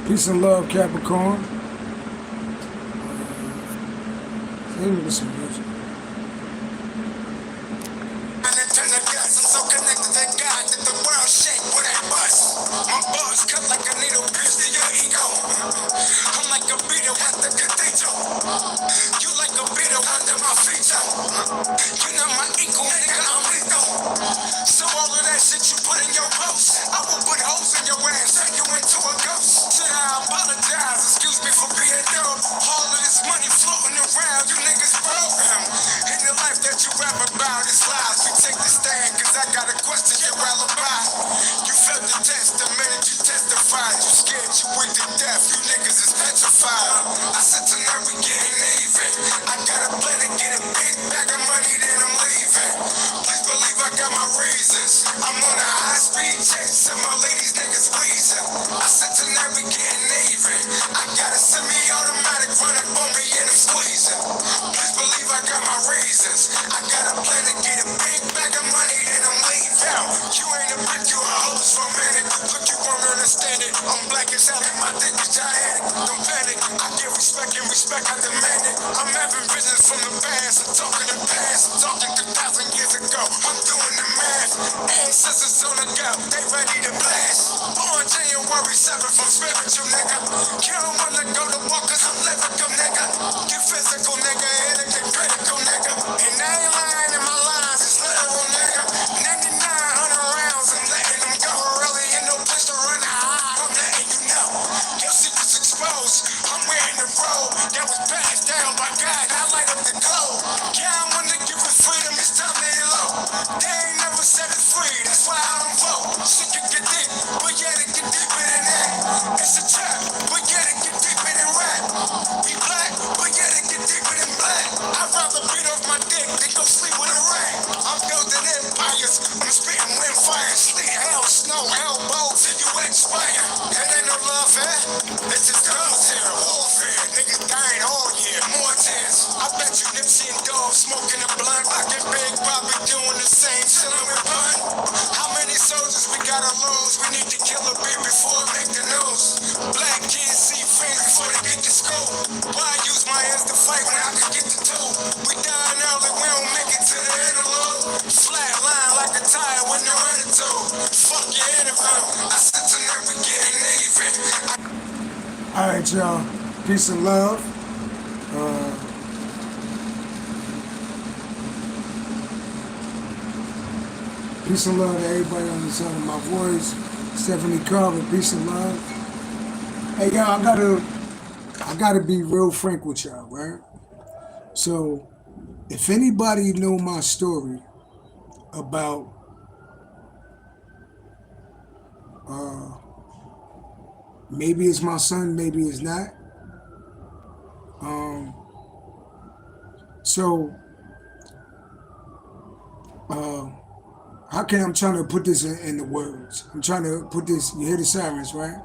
Peace and love, Capricorn. Let me listen to music. I'm so connected to God that the world shake with that bus. My bars cut like a needle pierced to your ego. I'm like a beetle at the cathedral. You like a beetle under my feet, you know my equal, nigga, I'm lethal. So all of that shit you put in your post, I will put holes in your ass, turn you into a ghost. Should I apologize? Excuse me for being dumb. All of this money floating around, you niggas broke. In the life that you rap about is lies. We take the stand cause I got a question your alibi. You felt the test the minute you testified. You scared, you weak to death, you niggas is petrified. I said tonight we getting even. I got a plan to get a big bag of money, then I'm leaving. Please believe I got my reasons. I'm on a high speed chase and my ladies niggas pleasing. I said tonight we getting even. I got a semi-automatic running on me and I'm squeezing. Please believe I got my reasons. I got a plan to get a big bag of money, then I'm leaving. You ain't a brick, you a hose for a minute. Look, you won't understand it. I'm black as hell and my dick is gigantic. Don't panic. I get respect and respect I demand it. I'm having visions from the past. I'm talking the past. I'm talking 2,000 years ago. I'm doing the math. Ancestors on the go. They ready to blast. Born January 7th from spiritual, nigga. You don't wanna go to war cause I'm lyrical, nigga. Get physical, nigga. It'll get critical, nigga. And I ain't lying in my lines. It's literal, nigga. 9,900 rounds. I'm letting them go. Really ain't no place to run high. I'm letting you know. Your secret's exposed. I'm wearing the robe that was passed down by God. I light up the glow. Yeah, I wanna give it freedom. It's time to lay low. They ain't never set it free. That's why I don't vote. Shit can get deep, but yet it get deeper than that. It's a trap, but yet it get deeper than rap. We black, but yet it get deeper than black. I'd rather beat off my dick than go sleep with a rat. I'm building empires. I'm spitting wind, fire, sleet, hell, snow, elbow till you expire. That ain't no love, eh? This is military warfare. Niggas dying all year, more tears. I bet you Nipsey and Dove smoking a blunt. I get Big Bobby doing the same, chilling with Bun. How many soldiers we gotta lose? We need to kill a beat before it make the news. Black kids see friends before they get to school. Why use my hands to fight when I could get the tool? We dying early, we don't make it to the interlude. Flat line like a tire with no attitude. Fuck your interview. I said tonight we getting even. Alright, y'all. Peace and love. Peace and love to everybody on the sound of my voice. Stephanie Carver, peace and love. Hey, y'all, I gotta be real frank with y'all, right? So, if anybody know my story about maybe it's my son, maybe it's not. I'm trying to put this in the words. I'm trying to put this, you hear the sirens, right?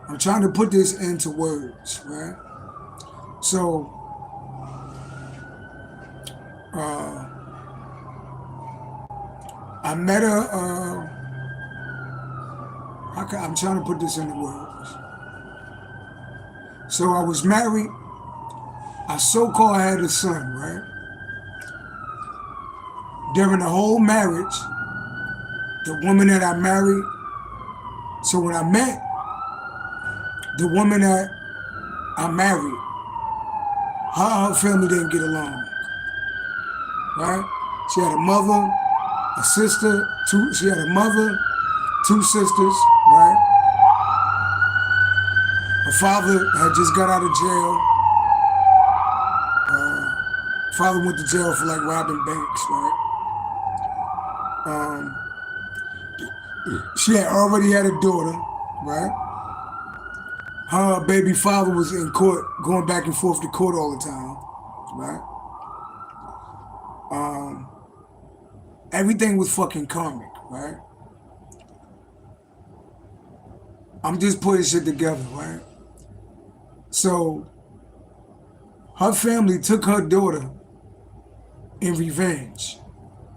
I'm trying to put this into words, right? So, I met her, I'm trying to put this into words. So I was married, I so-called had a son, right? During the whole marriage, the woman that I married, so when I met the woman that I married, her family didn't get along, right? She had a mother, a sister, she had a mother, 2 sisters, right? Her father had just got out of jail. Father went to jail for like robbing banks, right? She had already had a daughter, right? Her baby father was in court, going back and forth to court all the time, right? Everything was fucking karmic, right? I'm just putting shit together, right? So, her family took her daughter in revenge,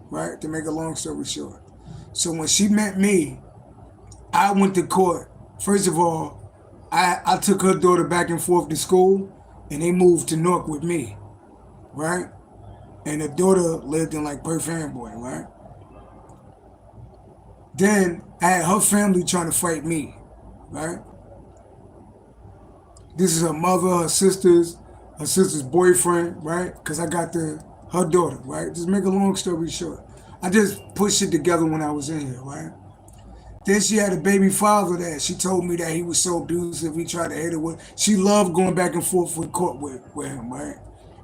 right? To make a long story short. So when she met me, I went to court. First of all, I took her daughter back and forth to school, and they moved to Newark with me, right? And the daughter lived in like Perth Amboy, right? Then I had her family trying to fight me, right? This is her mother, her sister's boyfriend, right? Because I got her daughter, right? Just make a long story short. I just put shit together when I was in here, right? Then she had a baby father that she told me that he was so abusive. He tried to hit her with. She loved going back and forth with court with him, right?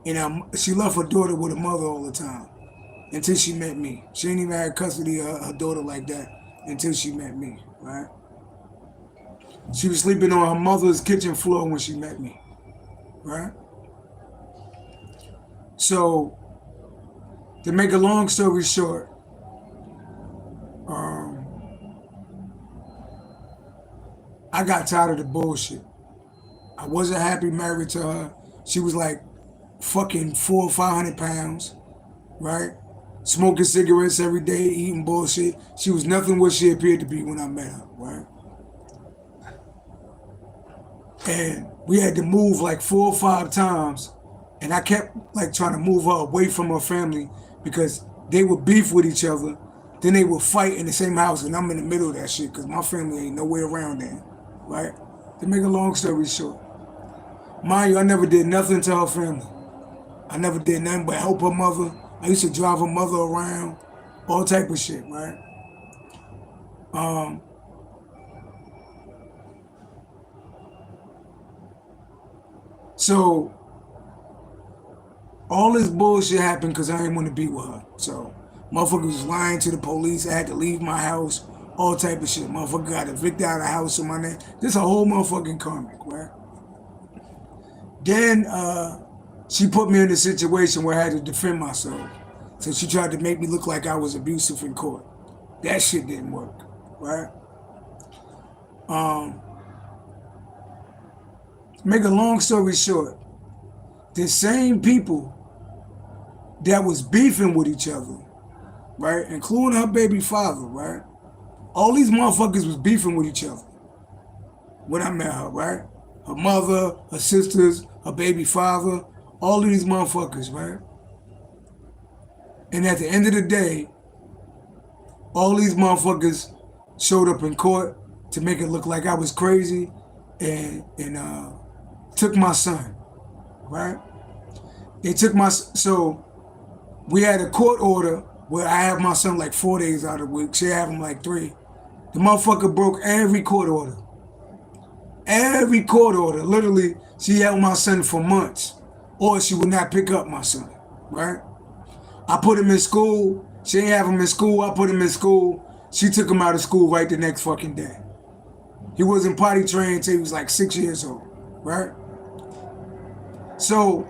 And she left her daughter with her mother all the time until she met me. She didn't even have custody of her daughter like that until she met me, right? She was sleeping on her mother's kitchen floor when she met me, right? So, to make a long story short, I got tired of the bullshit. I wasn't happy married to her. She was like fucking 400 or 500 pounds, right? Smoking cigarettes every day, eating bullshit. She was nothing what she appeared to be when I met her, right? And we had to move like 4 or 5 times, and I kept like trying to move her away from her family because they would beef with each other. Then they would fight in the same house, and I'm in the middle of that shit because my family ain't nowhere around there, right? To make a long story short, mind you, I never did nothing to her family. I never did nothing but help her mother. I used to drive her mother around, all type of shit, right? So all this bullshit happened because I didn't want to be with her. So motherfucker was lying to the police. I had to leave my house, all type of shit. Motherfucker got evicted out of the house in my name. This a whole motherfucking comic, right? Then she put me in a situation where I had to defend myself. So she tried to make me look like I was abusive in court. That shit didn't work, right? Make a long story short, the same people that was beefing with each other, right, including her baby father, right? All these motherfuckers was beefing with each other when I met her, right? Her mother, her sisters, her baby father, all of these motherfuckers, right? And at the end of the day, all these motherfuckers showed up in court to make it look like I was crazy and took my son, right? They took so we had a court order where I have my son like 4 days out of the week. She have him like 3. The motherfucker broke every court order. Every court order. Literally, she held my son for months, or she would not pick up my son, right? I put him in school. She didn't have him in school. I put him in school. She took him out of school right the next fucking day. He wasn't potty trained until he was like 6 years old, right? So,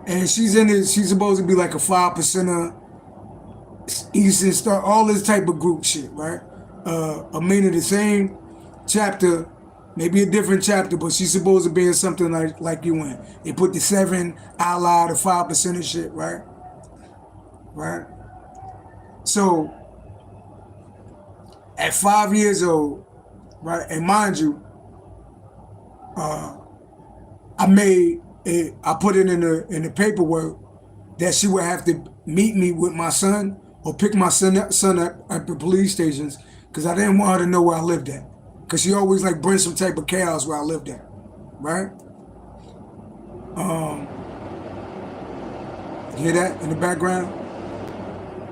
and she's supposed to be like a 5%er, Eastern Star, all this type of group shit, right? I mean, in the same chapter, maybe a different chapter, but she's supposed to be in something like you in. They put the 7 ally, the 5%er shit, right? Right? So, at 5 years old, right, and mind you, I put it in the paperwork that she would have to meet me with my son or pick my son up at the police stations because I didn't want her to know where I lived at. Because she always like brings some type of chaos where I lived at, right? Hear that in the background?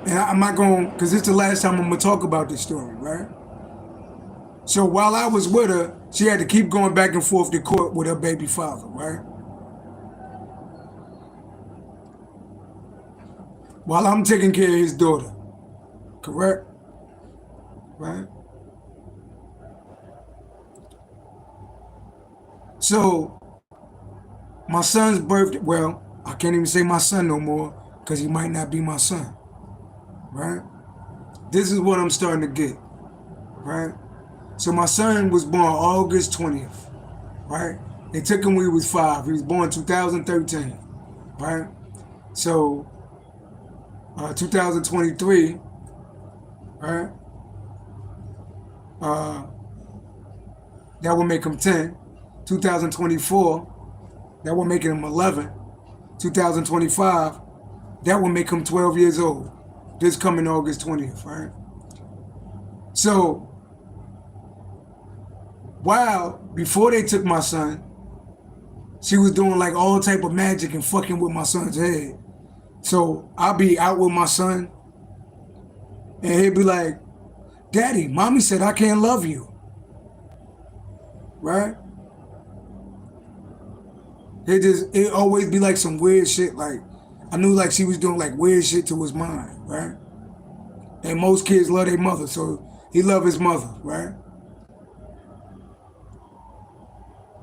And I'm not going, because it's the last time I'm going to talk about this story, right? So while I was with her, she had to keep going back and forth to court with her baby father, right? While I'm taking care of his daughter, correct? Right? So, my son's birthday, well, I can't even say my son no more because he might not be my son, right? This is what I'm starting to get, right? So my son was born August 20th, right? They took him when he was 5. He was born 2013, right? So, 2023, right? That will make him 10. 2024, that will make him 11. 2025, that will make him 12 years old. This coming August 20th, right? So, before they took my son, she was doing like all type of magic and fucking with my son's head. So I'll be out with my son, and he'd be like, "Daddy, mommy said I can't love you." Right? It always be like some weird shit. Like, I knew like she was doing like weird shit to his mind, right? And most kids love their mother, so he loved his mother, right?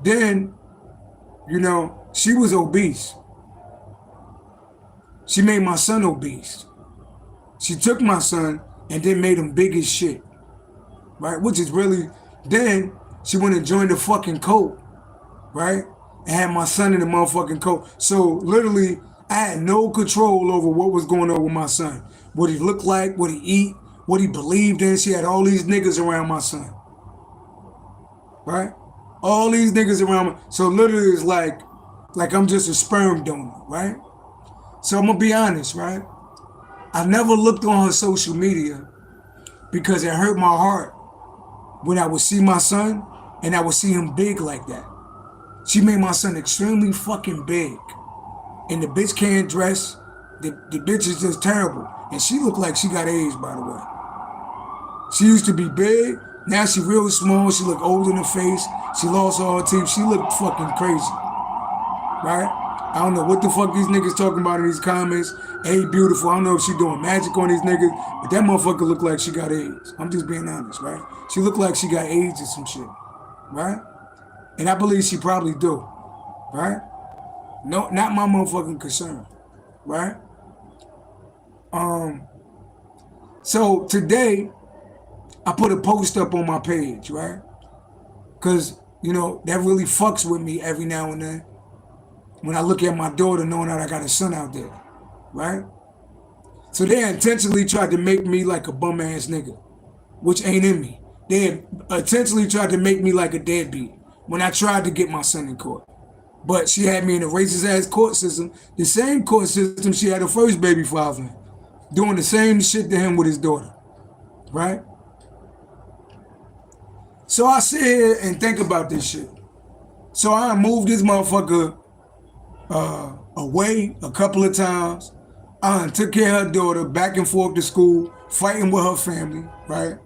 Then, you know, she was obese. She made my son obese. She took my son and then made him big as shit, right? Which is really, then she went and joined the fucking cult, right? And had my son in the motherfucking cult. So literally, I had no control over what was going on with my son. What he looked like, what he eat, what he believed in. She had all these niggas around my son, right? All these niggas around me. So literally it's like I'm just a sperm donor, right? So I'm gonna be honest, right? I never looked on her social media because it hurt my heart when I would see my son and I would see him big like that. She made my son extremely fucking big. And the bitch can't dress. The bitch is just terrible. And she looked like she got AIDS, by the way. She used to be big. Now she real small. She look old in the face. She lost all her teeth. She looked fucking crazy. Right? I don't know what the fuck these niggas talking about in these comments. Hey, beautiful. I don't know if she doing magic on these niggas, but that motherfucker looked like she got AIDS. I'm just being honest, right? She looked like she got AIDS or some shit, right? And I believe she probably do, right? No, not my motherfucking concern, right? So today, I put a post up on my page, right? Because, you know, that really fucks with me every now and then. When I look at my daughter knowing that I got a son out there, right? So they intentionally tried to make me like a bum ass nigga, which ain't in me. They intentionally tried to make me like a deadbeat when I tried to get my son in court. But she had me in a racist ass court system, the same court system she had her first baby father in, doing the same shit to him with his daughter, right? So I sit here and think about this shit. So I moved this motherfucker away a couple of times. I took care of her daughter, back and forth to school, fighting with her family, right?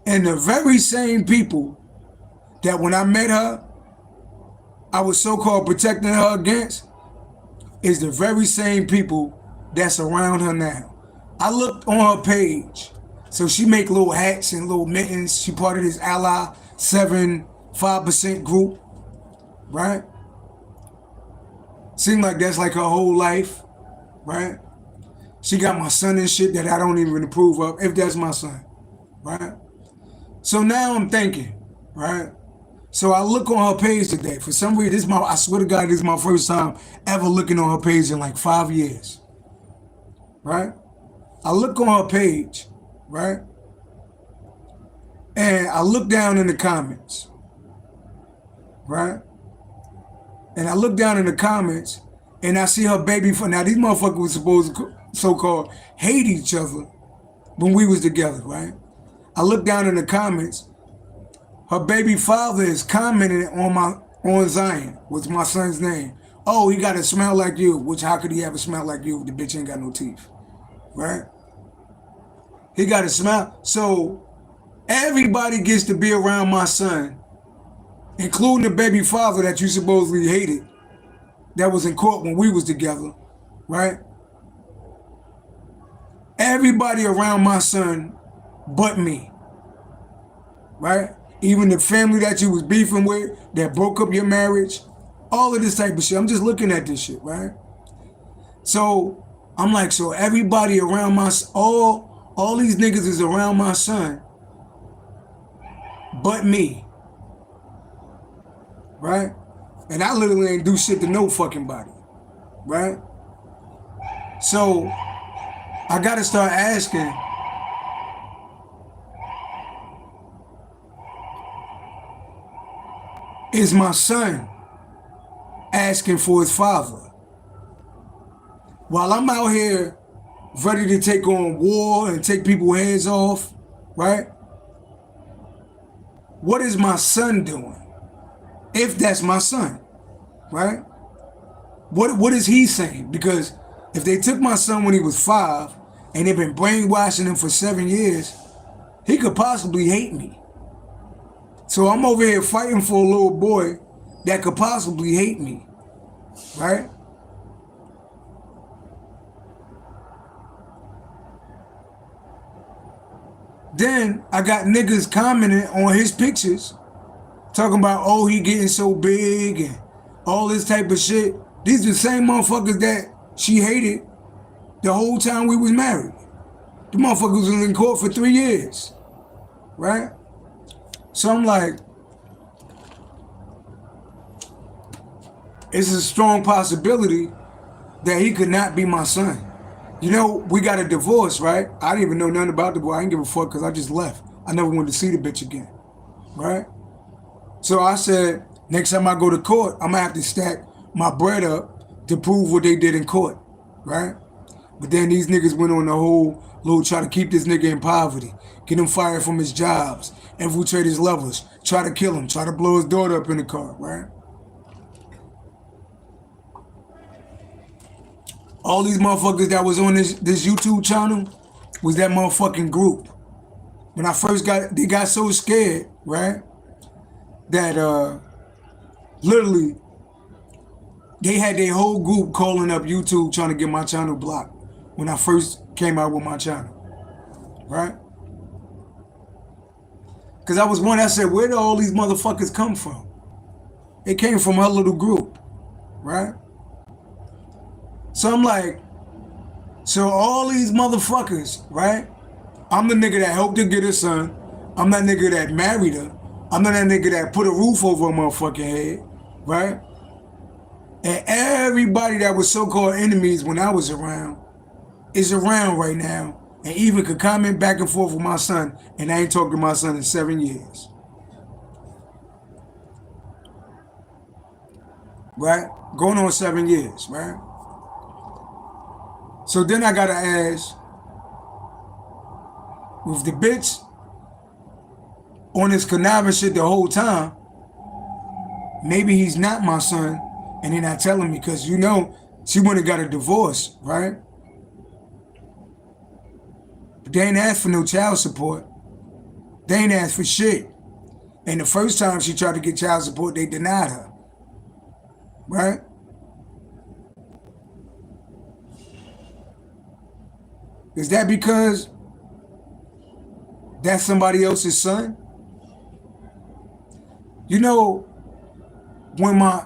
And the very same people that when I met her, I was so-called protecting her against, is the very same people that's around her now. I looked on her page. So she make little hats and little mittens. She part of this Ally 5% group, right? Seemed like that's like her whole life, right? She got my son and shit that I don't even approve of, if that's my son, right? So now I'm thinking, right? So I look on her page today. For some reason, I swear to God, this is my first time ever looking on her page in like 5 years, right? I look on her page, right? And I look down in the comments, right? And I look down in the comments and I see her baby. Now these motherfuckers were supposed to so-called hate each other when we was together, right? I look down in the comments. Her baby father is commenting on Zion, with my son's name. Oh, he got to smell like you. Which, how could he have a smell like you if the bitch ain't got no teeth, right? He got to smell. So everybody gets to be around my son, including the baby father that you supposedly hated, that was in court when we was together, right? Everybody around my son but me, right? Even the family that you was beefing with, that broke up your marriage, all of this type of shit. I'm just looking at this shit, right? So I'm like, so everybody around my, all these niggas is around my son but me, right? And I literally ain't do shit to no fucking body, right? So I gotta start asking, is my son asking for his father. While I'm out here ready to take on war and take people's heads off, right? What is my son doing? If that's my son, right? What is he saying? Because if they took my son when he was 5 and they've been brainwashing him for 7 years, he could possibly hate me. So I'm over here fighting for a little boy that could possibly hate me, right? Then I got niggas commenting on his pictures, talking about, oh, he getting so big and all this type of shit. These are the same motherfuckers that she hated the whole time we was married. The motherfuckers was in court for 3 years, right? So I'm like, it's a strong possibility that he could not be my son. You know, we got a divorce, right? I didn't even know nothing about the boy. I didn't give a fuck because I just left. I never wanted to see the bitch again, right? So I said, next time I go to court, I'm gonna have to stack my bread up to prove what they did in court, right? But then these niggas went on the whole little try to keep this nigga in poverty, get him fired from his jobs, infiltrate his levels, try to kill him, try to blow his daughter up in the car, right? All these motherfuckers that was on this YouTube channel was that motherfucking group. When I first they got so scared, right? That literally they had their whole group calling up YouTube trying to get my channel blocked when I first came out with my channel, right? Because I was one that said, where do all these motherfuckers come from? It came from her little group, right? So I'm like, so all these motherfuckers, right? I'm the nigga that helped her get her son. I'm that nigga that married her. I'm not that nigga that put a roof over her motherfucking head, right? And everybody that was so-called enemies when I was around is around right now and even could comment back and forth with my son, and I ain't talked to my son in 7 years. Right? Going on 7 years, right? So then I gotta ask, with the bitch on this conniving shit the whole time, maybe he's not my son and they're not telling me, because you know she went and got a divorce, right? But they ain't asked for no child support. They ain't asked for shit. And the first time she tried to get child support, they denied her, right? Is that because that's somebody else's son? You know, when my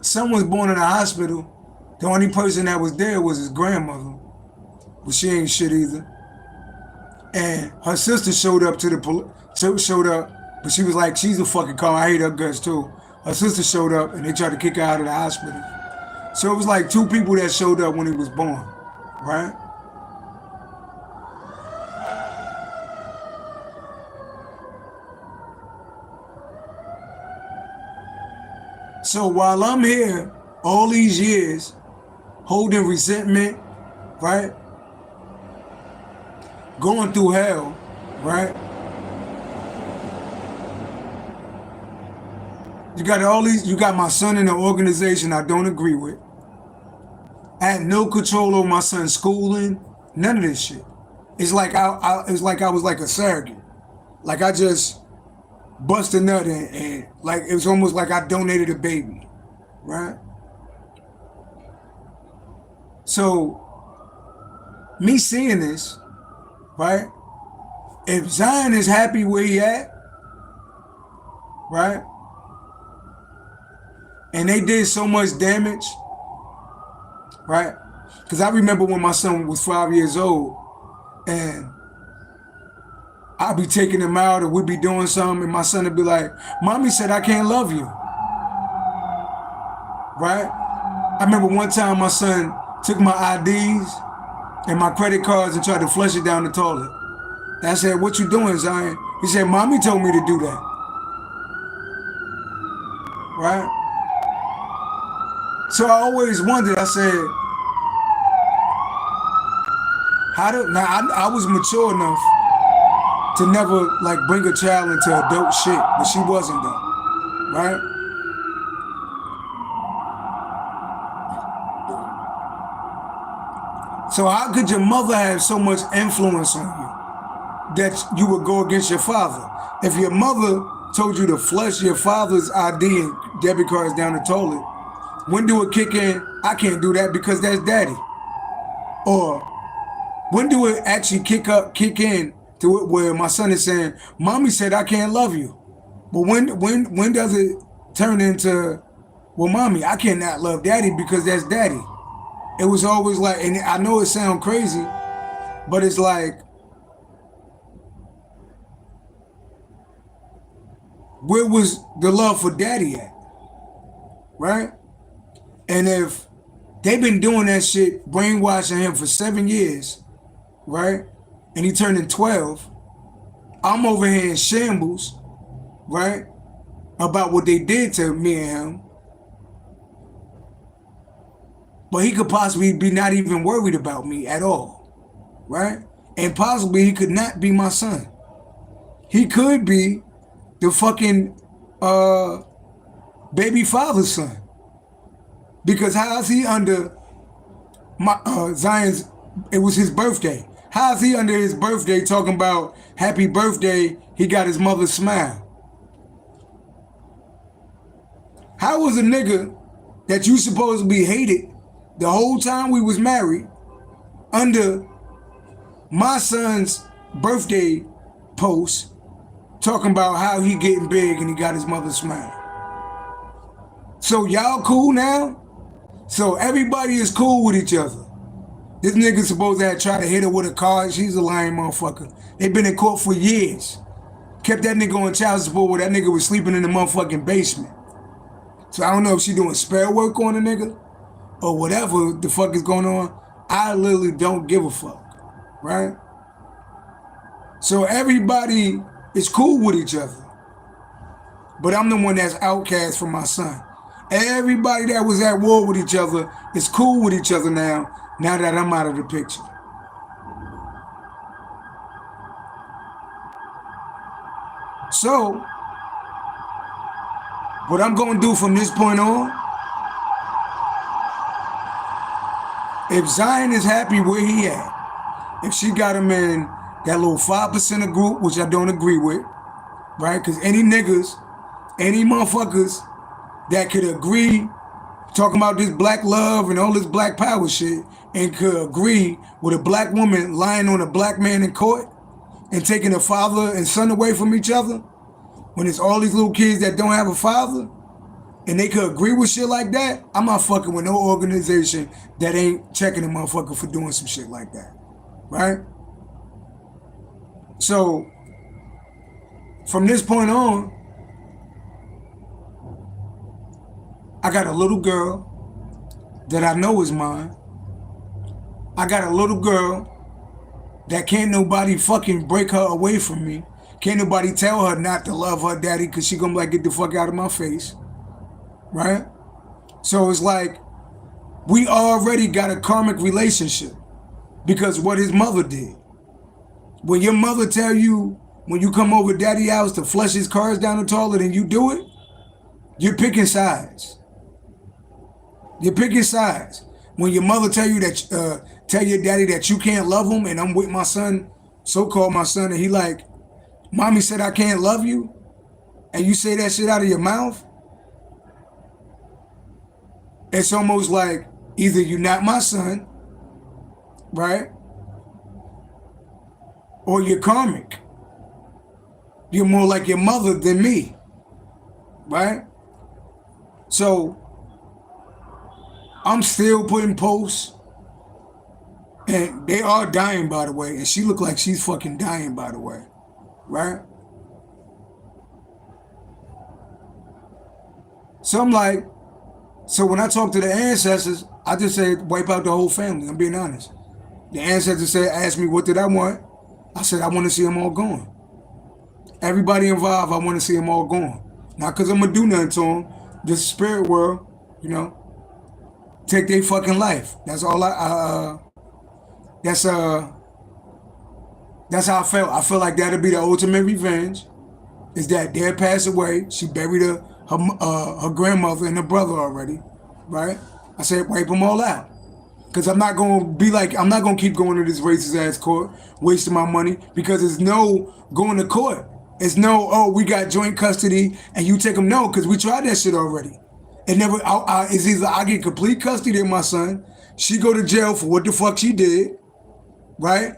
son was born in the hospital, the only person that was there was his grandmother, but she ain't shit either. And her sister showed up to the police, showed up, but she was like, she's a fucking call. I hate her guts too. Her sister showed up and they tried to kick her out of the hospital. So it was like 2 people that showed up when he was born, right? So while I'm here all these years holding resentment, right? Going through hell, right? You got all these, you got my son in an organization I don't agree with. I had no control over my son's schooling, none of this shit. It's like I was like a surrogate. Like I just bust a nut and like it was almost like I donated a baby, right? So me seeing this, right? If Zion is happy where he at, right? And they did so much damage, right? Because I remember when my son was 5 years old and I'd be taking him out or we'd be doing something and my son would be like, Mommy said I can't love you, right? I remember one time my son took my IDs and my credit cards and tried to flush it down the toilet. And I said, what you doing, Zion? He said, Mommy told me to do that. right? So I always wondered, I said, I was mature enough to never like bring a child into adult shit, but she wasn't though, right? So how could your mother have so much influence on you that you would go against your father? If your mother told you to flush your father's ID and debit cards down the toilet, when do it kick in? I can't do that because that's daddy. Or when do it actually kick in to it where my son is saying, mommy said I can't love you? But when does it turn into, well, mommy, I cannot love daddy because that's daddy? It was always like, and I know it sounds crazy, but it's like, where was the love for daddy at, right? And if they've been doing that shit, brainwashing him for 7 years, right? And he turning 12, I'm over here in shambles, right? About what they did to me and him. But he could possibly be not even worried about me at all, right? And possibly he could not be my son. He could be the fucking baby father's son. Because how is he under my Zion's, it was his birthday. How is he under his birthday talking about happy birthday, he got his mother's smile? How was a nigga that you supposed to be hated the whole time we was married under my son's birthday post talking about how he getting big and he got his mother's smile? So y'all cool now? So everybody is cool with each other. This nigga supposed to have tried to hit her with a car. She's a lying motherfucker. They been in court for years. Kept that nigga on child support where that nigga was sleeping in the motherfucking basement. So I don't know if she doing spare work on the nigga or whatever the fuck is going on. I literally don't give a fuck, right? So everybody is cool with each other. But I'm the one that's outcast from my son. Everybody that was at war with each other is cool with each other now that I'm out of the picture. So, what I'm going to do from this point on, if Zion is happy where he at, if she got him in that little 5% of group, which I don't agree with, right? Because any niggas, any motherfuckers that could agree, talking about this black love and all this black power shit, and could agree with a black woman lying on a black man in court and taking a father and son away from each other, when it's all these little kids that don't have a father, and they could agree with shit like that, I'm not fucking with no organization that ain't checking a motherfucker for doing some shit like that, right? So, from this point on, I got a little girl that I know is mine. I got a little girl that can't nobody fucking break her away from me. Can't nobody tell her not to love her daddy because she gonna be like, get the fuck out of my face, right? So it's like, we already got a karmic relationship because what his mother did. When your mother tell you, when you come over daddy's house to flush his cars down the toilet and you do it, you're picking sides. You're picking sides. When your mother tell you that, tell your daddy that you can't love him, and I'm with my son, so-called my son, and he like, mommy said I can't love you, and you say that shit out of your mouth, it's almost like either you're not my son, right? Or you're karmic. You're more like your mother than me, right? So, I'm still putting posts, and they are dying, by the way, and she look like she's fucking dying, by the way, right? So I'm like, so when I talk to the ancestors, I just say wipe out the whole family. I'm being honest. The ancestors asked me what did I want. I said I want to see them all gone. Everybody involved, I want to see them all gone. Not because I'm gonna do nothing to them, this spirit world, you know, take their fucking life. That's all that's how I felt. I feel like that'll be the ultimate revenge. Is that dad passed away? She buried her grandmother and her brother already, right? I said wipe them all out, because I'm not gonna keep going to this racist ass court, wasting my money, because there's no going to court. It's no, oh, we got joint custody and you take them. No, because we tried that shit already. It never. It's either I get complete custody of my son, she go to jail for what the fuck she did, right?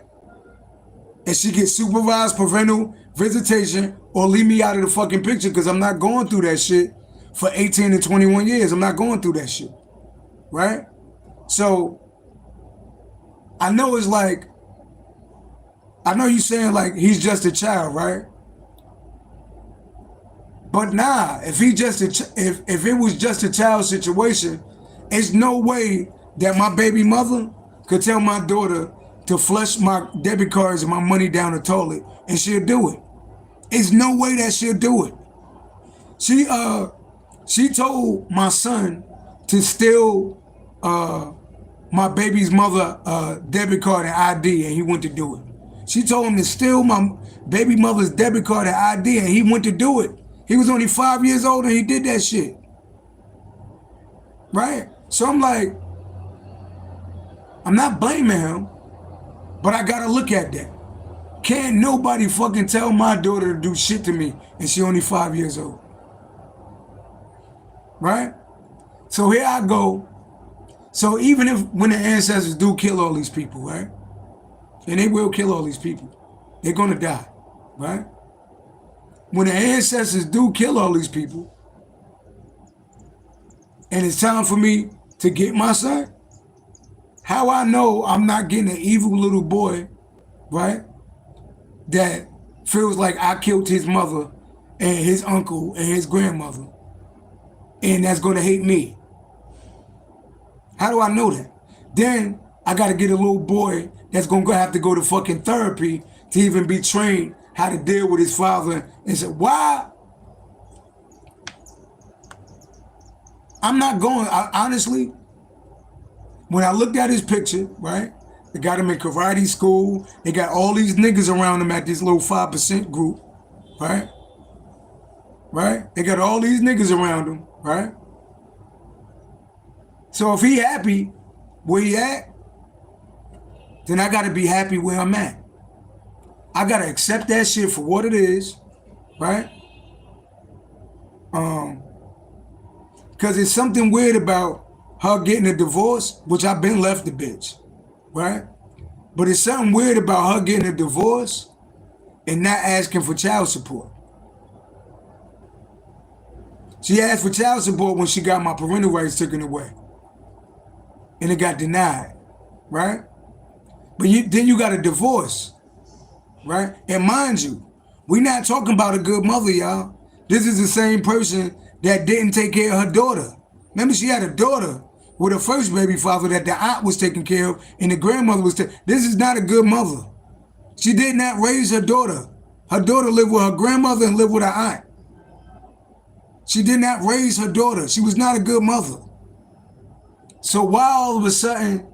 And she gets supervised parental visitation, or leave me out of the fucking picture, because I'm not going through that shit for 18 to 21 years. I'm not going through that shit, right? So I know it's like, I know you saying like he's just a child, right? But nah, if if it was just a child situation, it's no way that my baby mother could tell my daughter to flush my debit cards and my money down the toilet and she'll do it. It's no way that she'll do it. She told my son to steal my baby's mother debit card and ID, and he went to do it. She told him to steal my baby mother's debit card and ID, and he went to do it. He was only 5 years old and he did that shit. Right? So I'm like, I'm not blaming him, but I gotta look at that. Can't nobody fucking tell my daughter to do shit to me and she only 5 years old. Right? So here I go. So even when the ancestors do kill all these people, right? And they will kill all these people. They're gonna die, right? When the ancestors do kill all these people, and it's time for me to get my son, how I know I'm not getting an evil little boy, right, that feels like I killed his mother and his uncle and his grandmother, and that's gonna hate me? How do I know that? Then I gotta get a little boy that's gonna have to go to fucking therapy to even be trained how to deal with his father, and say, why? I'm not going, honestly, when I looked at his picture, right? They got him in karate school. They got all these niggas around him at this little 5% group, right? Right? They got all these niggas around him, right? So if he happy where he at, then I gotta be happy where I'm at. I gotta accept that shit for what it is, right? Because it's something weird about her getting a divorce, which I've been left the bitch, right? But it's something weird about her getting a divorce and not asking for child support. She asked for child support when she got my parental rights taken away, and it got denied, right? But then you got a divorce. Right? And mind you, we're not talking about a good mother, y'all. This is the same person that didn't take care of her daughter. Remember, she had a daughter with her first baby father that the aunt was taking care of and the grandmother was This is not a good mother. She did not raise her daughter. Her daughter lived with her grandmother and lived with her aunt. She did not raise her daughter. She was not a good mother. So why all of a sudden,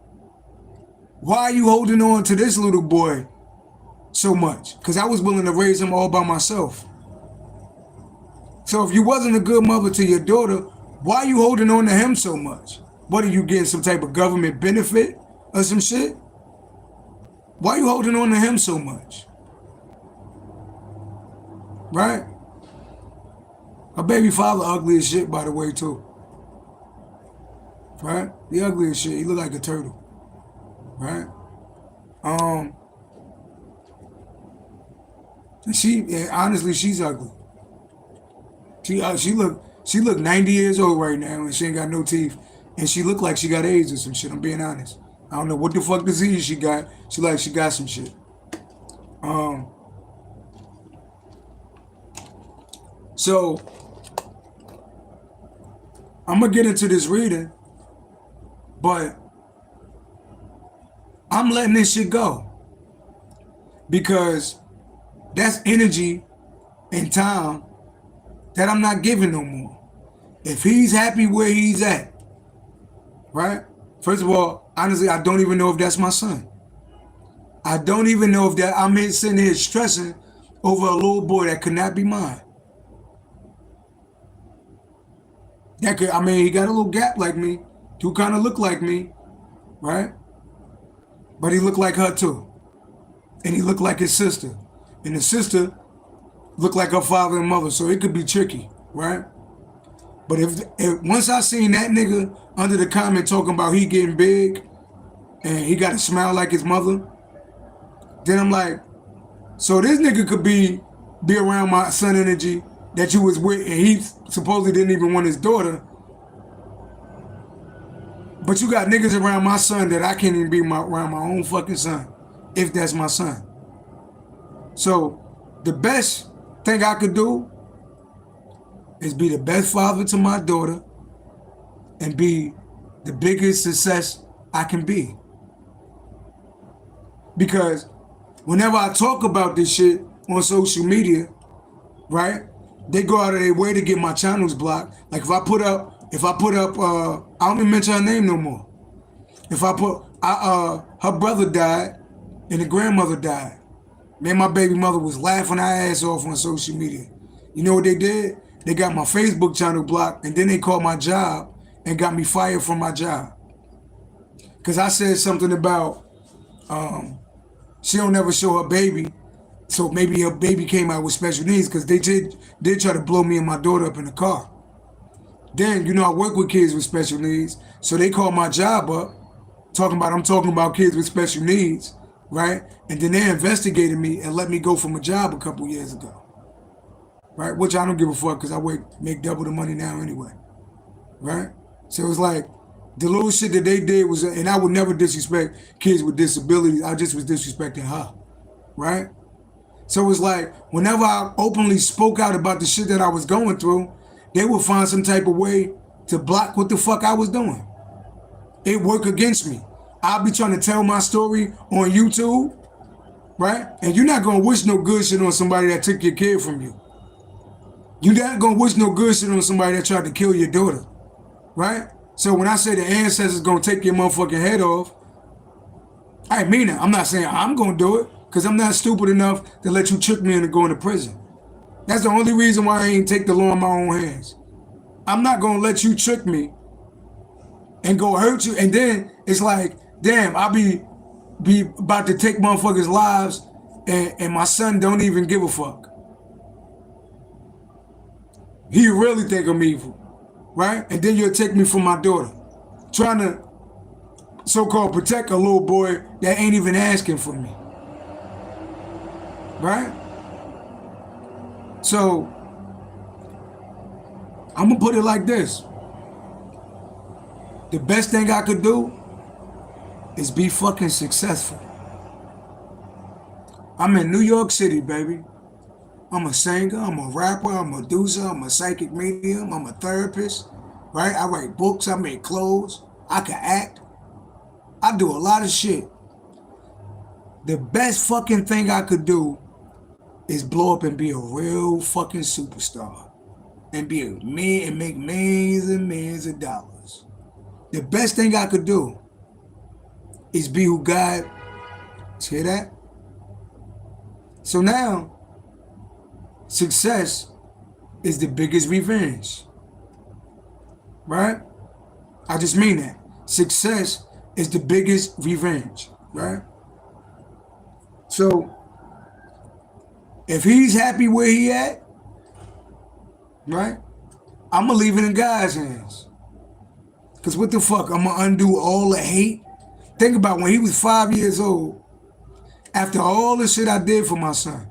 why are you holding on to this little boy so much? Because I was willing to raise him all by myself. So if you wasn't a good mother to your daughter, why are you holding on to him so much? What, are you getting some type of government benefit or some shit? Why are you holding on to him so much? Right? Her baby father ugly as shit, by the way, too. Right? The ugly as shit. He look like a turtle. Right? Honestly, she's ugly. She look 90 years old right now, and she ain't got no teeth, and she look like she got AIDS or some shit. I'm being honest. I don't know what the fuck disease she got. She got some shit. So I'm gonna get into this reading, but I'm letting this shit go because that's energy and time that I'm not giving no more. If he's happy where he's at, right? First of all, honestly, I don't even know if that's my son. I don't even know if that I'm here sitting here stressing over a little boy that could not be mine. That could, I mean, he got a little gap like me, do kind of look like me, right? But he looked like her too. And he looked like his sister. And his sister looked like her father and mother, so it could be tricky, right? But if once I seen that nigga under the comment talking about he getting big and he got to smile like his mother, then I'm like, so this nigga could be around my son energy that you was with, and he supposedly didn't even want his daughter. But you got niggas around my son that I can't even be around my own fucking son, if that's my son. So the best thing I could do is be the best father to my daughter and be the biggest success I can be. Because whenever I talk about this shit on social media, right, they go out of their way to get my channels blocked. Like if I put up, I don't even mention her name no more. If I put, her brother died and the grandmother died. Man, my baby mother was laughing her ass off on social media. You know what they did? They got my Facebook channel blocked, and then they called my job and got me fired from my job. Because I said something about she don't ever show her baby, so maybe her baby came out with special needs, because they did try to blow me and my daughter up in the car. Then, you know, I work with kids with special needs, so they called my job up, I'm talking about kids with special needs, right? And then they investigated me and let me go from a job a couple years ago. Right, which I don't give a fuck, because I make double the money now anyway, right? So it's like the little shit that they did was, and I would never disrespect kids with disabilities. I just was disrespecting her, right? So it's like whenever I openly spoke out about the shit that I was going through, they would find some type of way to block what the fuck I was doing. It worked against me. I'll be trying to tell my story on YouTube, right? And you're not gonna wish no good shit on somebody that took your kid from you. You're not gonna wish no good shit on somebody that tried to kill your daughter, right? So when I say the ancestors gonna take your motherfucking head off, I mean that. I'm not saying I'm gonna do it, because I'm not stupid enough to let you trick me into going to prison. That's the only reason why I ain't take the law in my own hands. I'm not gonna let you trick me and go hurt you, and then it's like, damn, I'll be about to take motherfuckers' lives, and my son don't even give a fuck. He really think I'm evil, right? And then you'll take me from my daughter, trying to so-called protect a little boy that ain't even asking for me, right? So I'm gonna put it like this. The best thing I could do is be fucking successful. I'm in New York City, baby. I'm a singer, I'm a rapper, I'm a producer, I'm a psychic medium, I'm a therapist, right? I write books, I make clothes, I can act. I do a lot of shit. The best fucking thing I could do is blow up and be a real fucking superstar. And be a man and make millions and millions of dollars. The best thing I could do is be who God, hear that? So now, success is the biggest revenge, right? I just mean that. Success is the biggest revenge, right? So, if he's happy where he at, right, I'm gonna leave it in God's hands. Because what the fuck, I'm gonna undo all the hate? Think about when he was 5 years old, after all the shit I did for my son,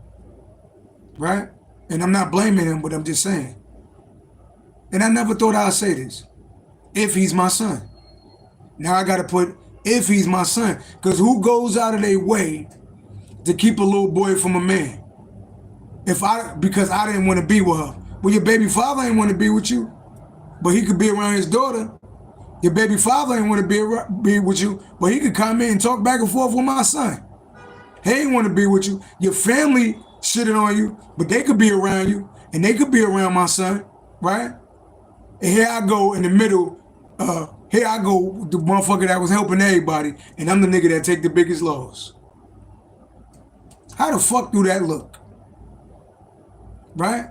right? And I'm not blaming him, but I'm just saying. And I never thought I'd say this. If he's my son. Now I gotta put, if he's my son. Because who goes out of their way to keep a little boy from a man? Because I didn't want to be with her. Well, your baby father ain't want to be with you, but he could be around his daughter. Your baby father ain't want to be with you, but he could come in and talk back and forth with my son. He ain't want to be with you. Your family shitting on you, but they could be around you, and they could be around my son, right? And here I go in the middle, here I go, the motherfucker that was helping everybody, and I'm the nigga that take the biggest loss. How the fuck do that look? Right?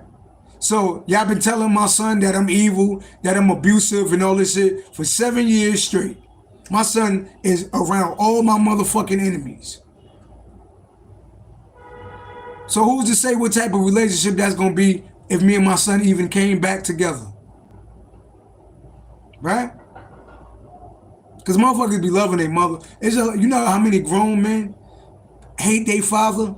So y'all been telling my son that I'm evil, that I'm abusive and all this shit for 7 years straight. My son is around all my motherfucking enemies. So who's to say what type of relationship that's gonna be if me and my son even came back together? Right? Because motherfuckers be loving their mother. You know how many grown men hate their father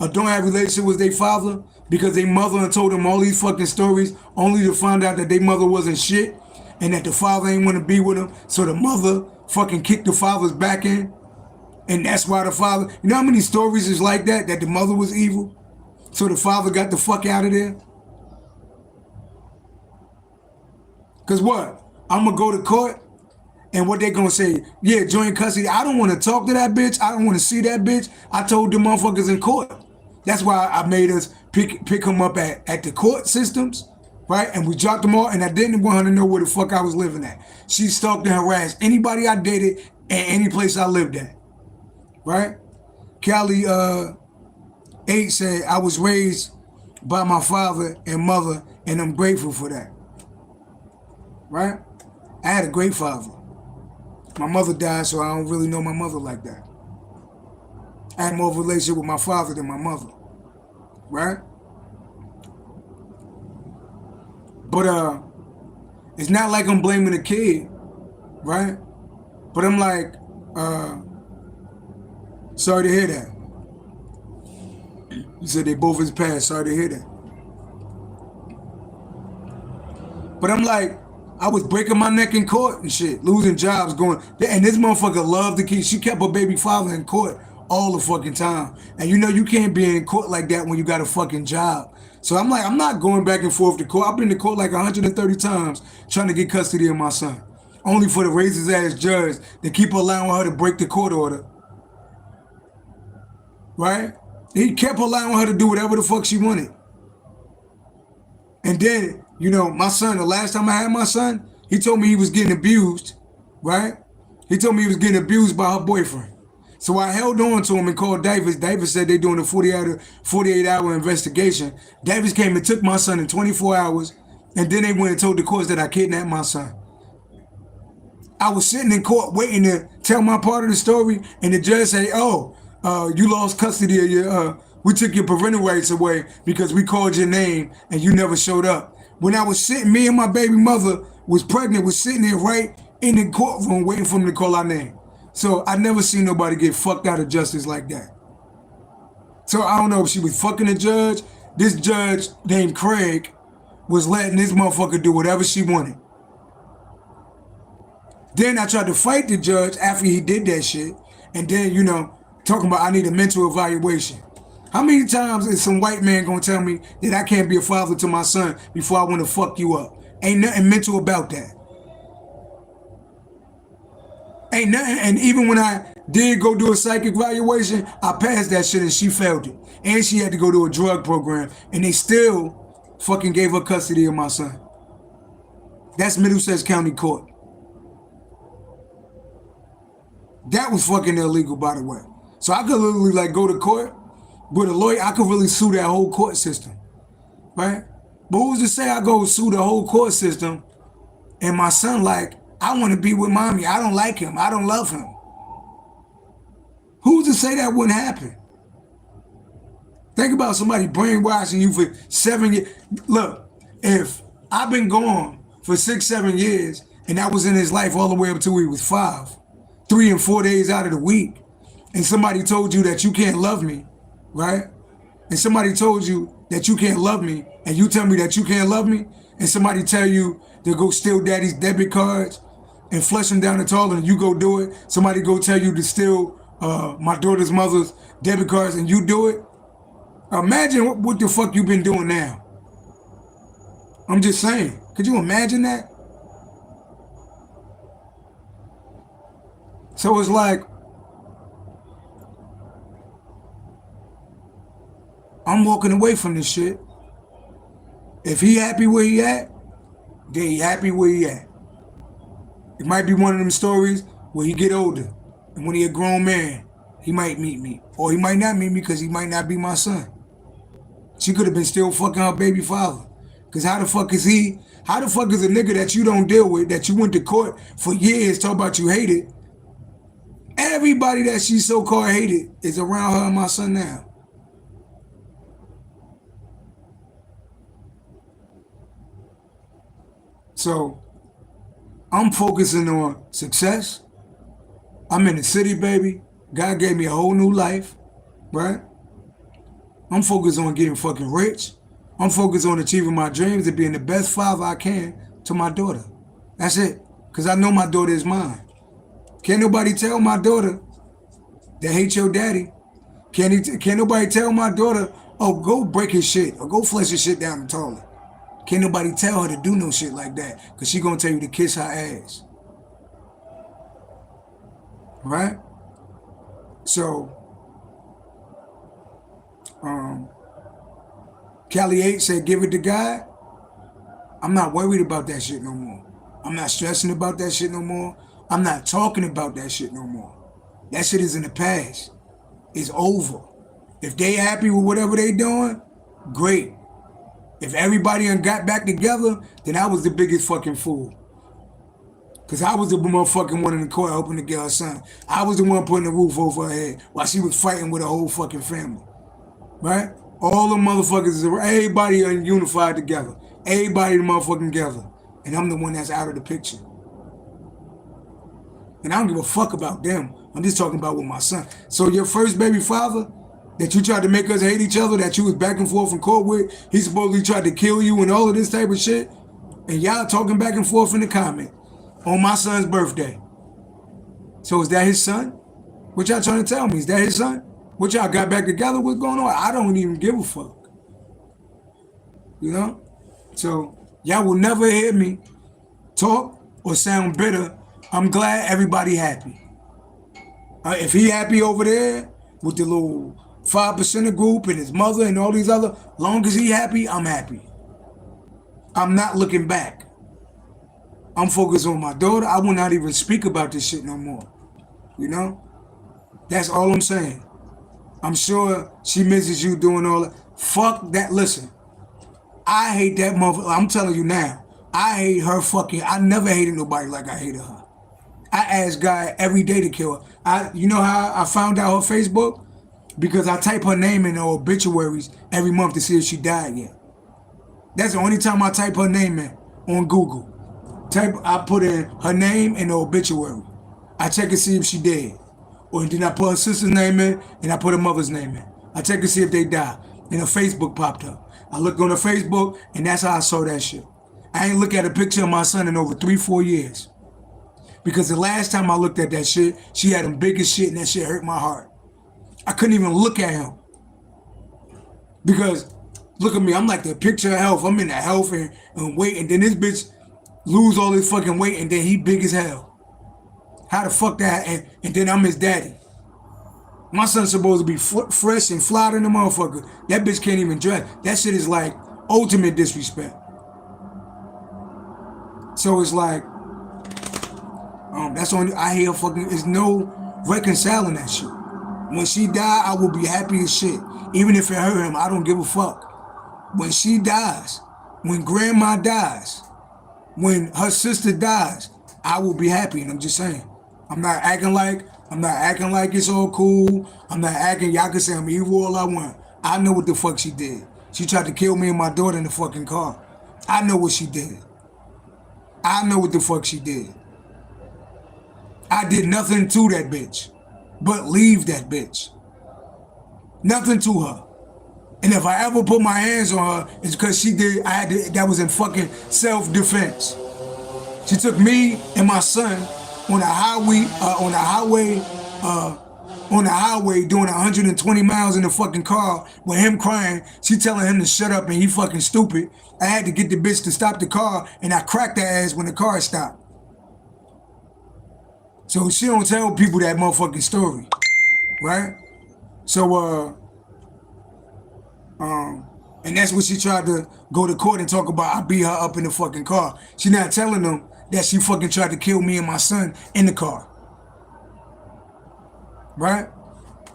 or don't have a relationship with their father because their mother told them all these fucking stories only to find out that their mother wasn't shit and that the father ain't want to be with them, so the mother fucking kicked the father's back in, and that's why the father, you know how many stories is like that the mother was evil, so the father got the fuck out of there? Because what? I'm going to go to court, and what they going to say? Yeah, joint custody. I don't want to talk to that bitch. I don't want to see that bitch. I told the motherfuckers in court. That's why I made us pick him up at the court systems, right? And we dropped them all, and I didn't want her to know where the fuck I was living at. She stalked and harassed anybody I dated and any place I lived at, right? Callie 8 said, I was raised by my father and mother, and I'm grateful for that, right? I had a great father. My mother died, so I don't really know my mother like that. I had more of a relationship with my father than my mother, right? But it's not like I'm blaming the kid, right? But I'm like, sorry to hear that. You said they both is passed, sorry to hear that. But I'm like, I was breaking my neck in court and shit, losing jobs, going, and this motherfucker loved the kid. She kept her baby father in court all the fucking time. And you know you can't be in court like that when you got a fucking job. So I'm like, I'm not going back and forth to court. I've been to court like 130 times trying to get custody of my son. Only for the racist ass judge to keep allowing her to break the court order. Right? He kept allowing her to do whatever the fuck she wanted. And then, you know, my son, the last time I had my son, he told me he was getting abused, right? He told me he was getting abused by her boyfriend. So I held on to him and called Davis. Davis said they're doing a 48-hour investigation. Davis came and took my son in 24 hours, and then they went and told the courts that I kidnapped my son. I was sitting in court waiting to tell my part of the story, and the judge said, oh, you lost custody of your, we took your parental rights away because we called your name and you never showed up. When I was sitting, me and my baby mother was pregnant, was sitting there right in the courtroom waiting for them to call our name. So I never seen nobody get fucked out of justice like that. So I don't know if she was fucking the judge. This judge named Craig was letting this motherfucker do whatever she wanted. Then I tried to fight the judge after he did that shit. And then, you know, talking about I need a mental evaluation. How many times is some white man gonna tell me that I can't be a father to my son before I want to fuck you up? Ain't nothing mental about that. Ain't nothing. And even when I did go do a psychic evaluation, I passed that shit and she failed it. And she had to go to a drug program, and they still fucking gave her custody of my son. That's Middlesex County Court. That was fucking illegal, by the way. So I could literally like go to court with a lawyer. I could really sue that whole court system, right? But who's to say I go sue the whole court system and my son like, I want to be with mommy. I don't like him. I don't love him. Who's to say that wouldn't happen? Think about somebody brainwashing you for 7 years. Look, if I've been gone for 6, 7 years and I was in his life all the way up till he was 5, 3 and 4 days out of the week, and somebody told you that you can't love me, right? And somebody told you that you can't love me, and you tell me that you can't love me, and somebody tell you to go steal daddy's debit cards and flush them down the toilet and you go do it. Somebody go tell you to steal my daughter's mother's debit cards and you do it. Imagine what the fuck you've been doing now. I'm just saying. Could you imagine that? So it's like, I'm walking away from this shit. If he happy where he at, They happy where he at. It might be one of them stories where he get older, and when he a grown man, he might meet me, or he might not meet me because he might not be my son. She could have been still fucking her baby father. Because how the fuck is he? How the fuck is a nigga that you don't deal with, that you went to court for years, talk about you hated? Everybody that she so-called hated is around her and my son now. So, I'm focusing on success. I'm in the city, baby. God gave me a whole new life, right? I'm focused on getting fucking rich. I'm focused on achieving my dreams and being the best father I can to my daughter. That's it. Because I know my daughter is mine. Can't nobody tell my daughter that hate your daddy. Can't nobody tell my daughter, oh, go break his shit or go flush his shit down the toilet. Can't nobody tell her to do no shit like that because she gonna tell you to kiss her ass. Right? So, Cali 8 said, give it to God. I'm not worried about that shit no more. I'm not stressing about that shit no more. I'm not talking about that shit no more. That shit is in the past. It's over. If they happy with whatever they doing, great. If everybody done got back together, then I was the biggest fucking fool. Because I was the motherfucking one in the court hoping to get her son. I was the one putting the roof over her head while she was fighting with her whole fucking family. Right? All the motherfuckers, everybody are unified together. Everybody the motherfucking together. And I'm the one that's out of the picture. And I don't give a fuck about them. I'm just talking about with my son. So your first baby father that you tried to make us hate each other, that you was back and forth in court with, he supposedly tried to kill you and all of this type of shit. And y'all talking back and forth in the comment on my son's birthday. So is that his son? What y'all trying to tell me? Is that his son? What y'all got back together? What's going on? I don't even give a fuck. You know? So y'all will never hear me talk or sound bitter. I'm glad everybody happy. If he happy over there with the little 5% group and his mother and all these other, long as he happy, I'm happy. I'm not looking back. I'm focused on my daughter. I will not even speak about this shit no more. You know? That's all I'm saying. I'm sure she misses you doing all that. Fuck that. Listen, I hate that mother. I'm telling you now. I hate her fucking. I never hated nobody like I hated her. I ask God every day to kill her. You know how I found out her Facebook? Because I type her name in the obituaries every month to see if she died yet. That's the only time I type her name in on Google. I put in her name in the obituary. I check and see if she dead. Or then I put her sister's name in and I put her mother's name in. I check and see if they died. And her Facebook popped up. I looked on her Facebook and that's how I saw that shit. I ain't look at a picture of my son in over 3-4 years. Because the last time I looked at that shit, she had them biggest shit and that shit hurt my heart. I couldn't even look at him. Because, look at me, I'm like the picture of health. I'm in the health and weight, and then this bitch lose all his fucking weight and then he big as hell. How the fuck that, and then I'm his daddy. My son's supposed to be fresh and fly than the motherfucker. That bitch can't even dress. That shit is like ultimate disrespect. So it's like, that's only, I hear fucking, there's no reconciling that shit. When she die, I will be happy as shit. Even if it hurt him, I don't give a fuck. When she dies, when grandma dies, when her sister dies, I will be happy, and I'm just saying. I'm not acting like it's all cool. I'm not acting, y'all can say I'm evil all I want. I know what the fuck she did. She tried to kill me and my daughter in the fucking car. I know what she did. I know what the fuck she did. I did nothing to that bitch but leave that bitch. Nothing to her. And if I ever put my hands on her, it's because she did, that was in fucking self-defense. She took me and my son on a highway doing 120 miles in the fucking car with him crying. She telling him to shut up and he fucking stupid. I had to get the bitch to stop the car and I cracked her ass when the car stopped. So she don't tell people that motherfucking story, right? So, And that's what she tried to go to court and talk about. I beat her up in the fucking car. She not telling them that she fucking tried to kill me and my son in the car. Right?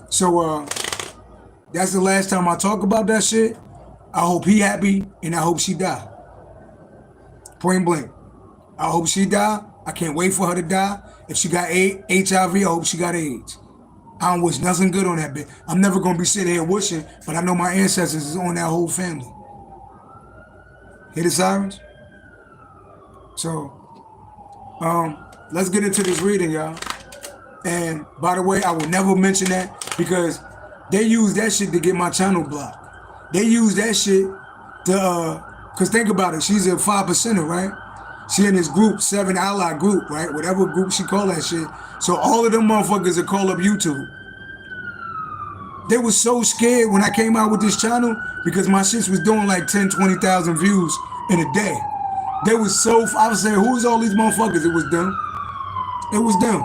So, that's the last time I talk about that shit. I hope he happy, and I hope she die. Point blank. I hope she die. I can't wait for her to die. If she got HIV, I hope she got AIDS. I don't wish nothing good on that bitch. I'm never going to be sitting here wishing, but I know my ancestors is on that whole family. Hear the sirens? So, let's get into this reading, y'all. And by the way, I will never mention that because they use that shit to get my channel blocked. They use that shit to, cause think about it, she's a 5%er, right? She in this group, 7 ally group, right? Whatever group she call that shit. So all of them motherfuckers that call up YouTube. They was so scared when I came out with this channel because my shit was doing like 10, 20,000 views in a day. They was so, I was saying, who's all these motherfuckers? It was them. It was them.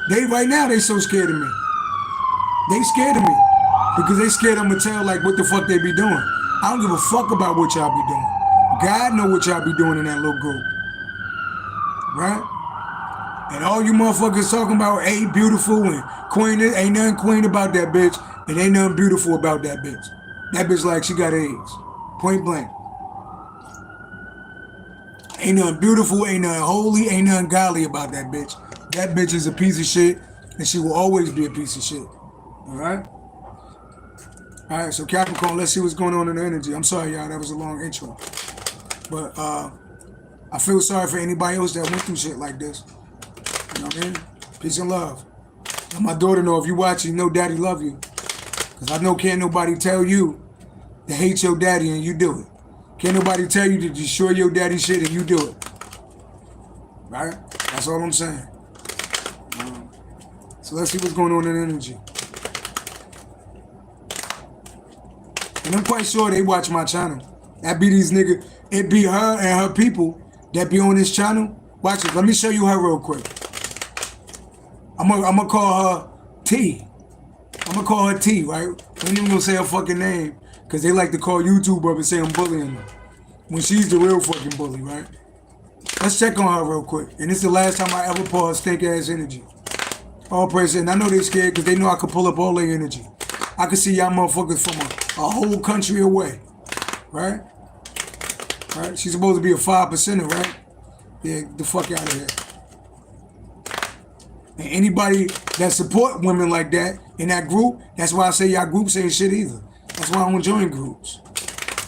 They right now, they so scared of me. They scared of me because they scared I'm gonna tell like what the fuck they be doing. I don't give a fuck about what y'all be doing. God know what y'all be doing in that little group. Right? And all you motherfuckers talking about ain't beautiful and queen, ain't nothing queen about that bitch. And ain't nothing beautiful about that bitch. That bitch like she got AIDS. Point blank. Ain't nothing beautiful, ain't nothing holy, ain't nothing godly about that bitch. That bitch is a piece of shit, and she will always be a piece of shit. Alright? Alright, so Capricorn, let's see what's going on in the energy. I'm sorry, y'all, that was a long intro. But I feel sorry for anybody else that went through shit like this. You know what I mean? Peace and love. And my daughter know if you watching, you know daddy love you. Because I know can't nobody tell you to hate your daddy and you do it. Can't nobody tell you to destroy your daddy shit and you do it. Right? That's all I'm saying. So let's see what's going on in energy. And I'm quite sure they watch my channel. That be these niggas. It be her and her people that be on this channel. Watch it. Let me show you her real quick. I'm gonna call her T. I'm gonna call her T, right? I ain't even gonna say her fucking name because they like to call YouTube up and say I'm bullying her. When she's the real fucking bully, right? Let's check on her real quick. And this is the last time I ever pull her stink ass energy. All praise. And I know they scared because they know I could pull up all their energy. I could see y'all motherfuckers from a whole country away. Right? Right? She's supposed to be a 5%er, right? Yeah, the fuck out of here. And anybody that support women like that in that group, that's why I say y'all groups ain't shit either. That's why I don't join groups.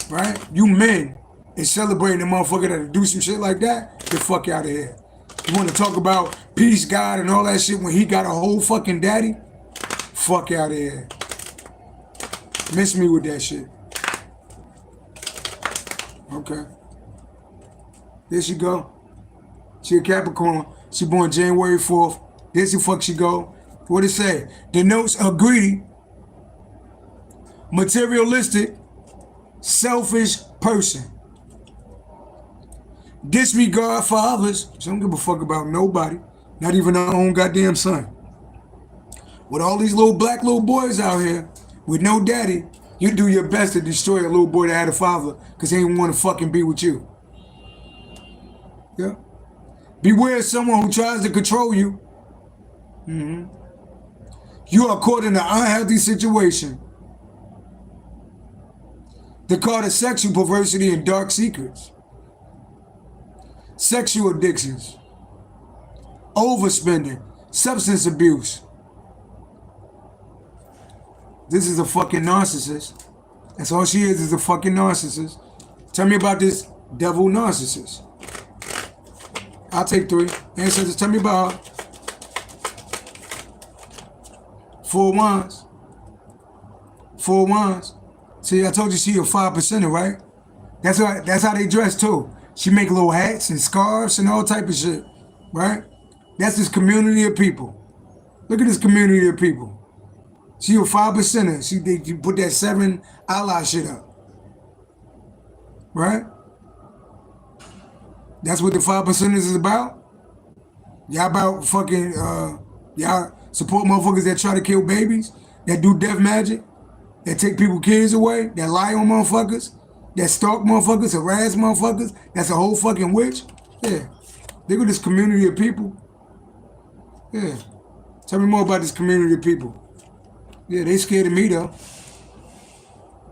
Right? You men is celebrating a motherfucker that do some shit like that, get the fuck out of here. You want to talk about peace, God, and all that shit when he got a whole fucking daddy? Fuck out of here. Miss me with that shit. Okay. There she go. She a Capricorn. She born January 4th. There the fuck she go. What it say? Denotes a greedy, materialistic, selfish person. Disregard for others. She don't give a fuck about nobody. Not even her own goddamn son. With all these little black little boys out here with no daddy, you do your best to destroy a little boy that had a father because he didn't want to fucking be with you. Yeah. Beware of someone who tries to control you. You are caught in an unhealthy situation. They're called a sexual perversity and dark secrets. Sexual addictions. Overspending. Substance abuse. This is a fucking narcissist. That's all she is a fucking narcissist. Tell me about this devil narcissist. I'll take 3. Ancestors, tell me about her. 4 wands. 4 wands. See, I told you she a 5%er, right? That's how they dress too. She make little hats and scarves and all type of shit, right? That's this community of people. Look at this community of people. She a 5%er. She put that 7 ally shit up, right? That's what the 5%ers is about. Y'all about fucking y'all support motherfuckers that try to kill babies, that do death magic. that take people kids away, that lie on motherfuckers, that stalk motherfuckers, harass motherfuckers, that's a whole fucking witch. Yeah. Look at this community of people. Yeah. Tell me more about this community of people. Yeah, they scared of me though.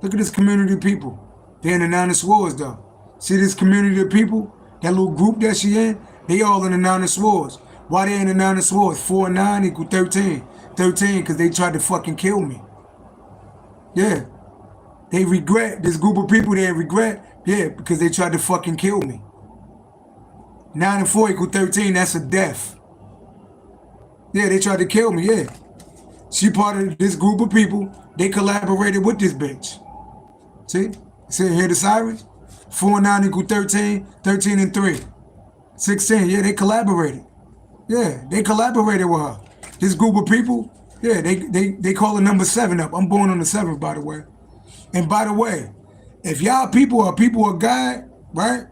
Look at this community of people. They're in the Nine of Swords though. See this community of people? That little group that she in? They all in the Nine of Swords. Why they in the Nine of Swords? 4 and 9 equal 13. 13 because they tried to fucking kill me. Yeah. They regret, this group of people they regret, yeah, because they tried to fucking kill me. 9 and 4 equal 13, that's a death. Yeah, they tried to kill me, yeah. She part of this group of people, they collaborated with this bitch. See? See, hear the sirens? 4 and 9 equal 13, 13 and 3. 16, yeah, they collaborated. Yeah, they collaborated with her. This group of people, yeah, they call the number 7 up. I'm born on the 7th, by the way. And by the way, if y'all people are people of God, right?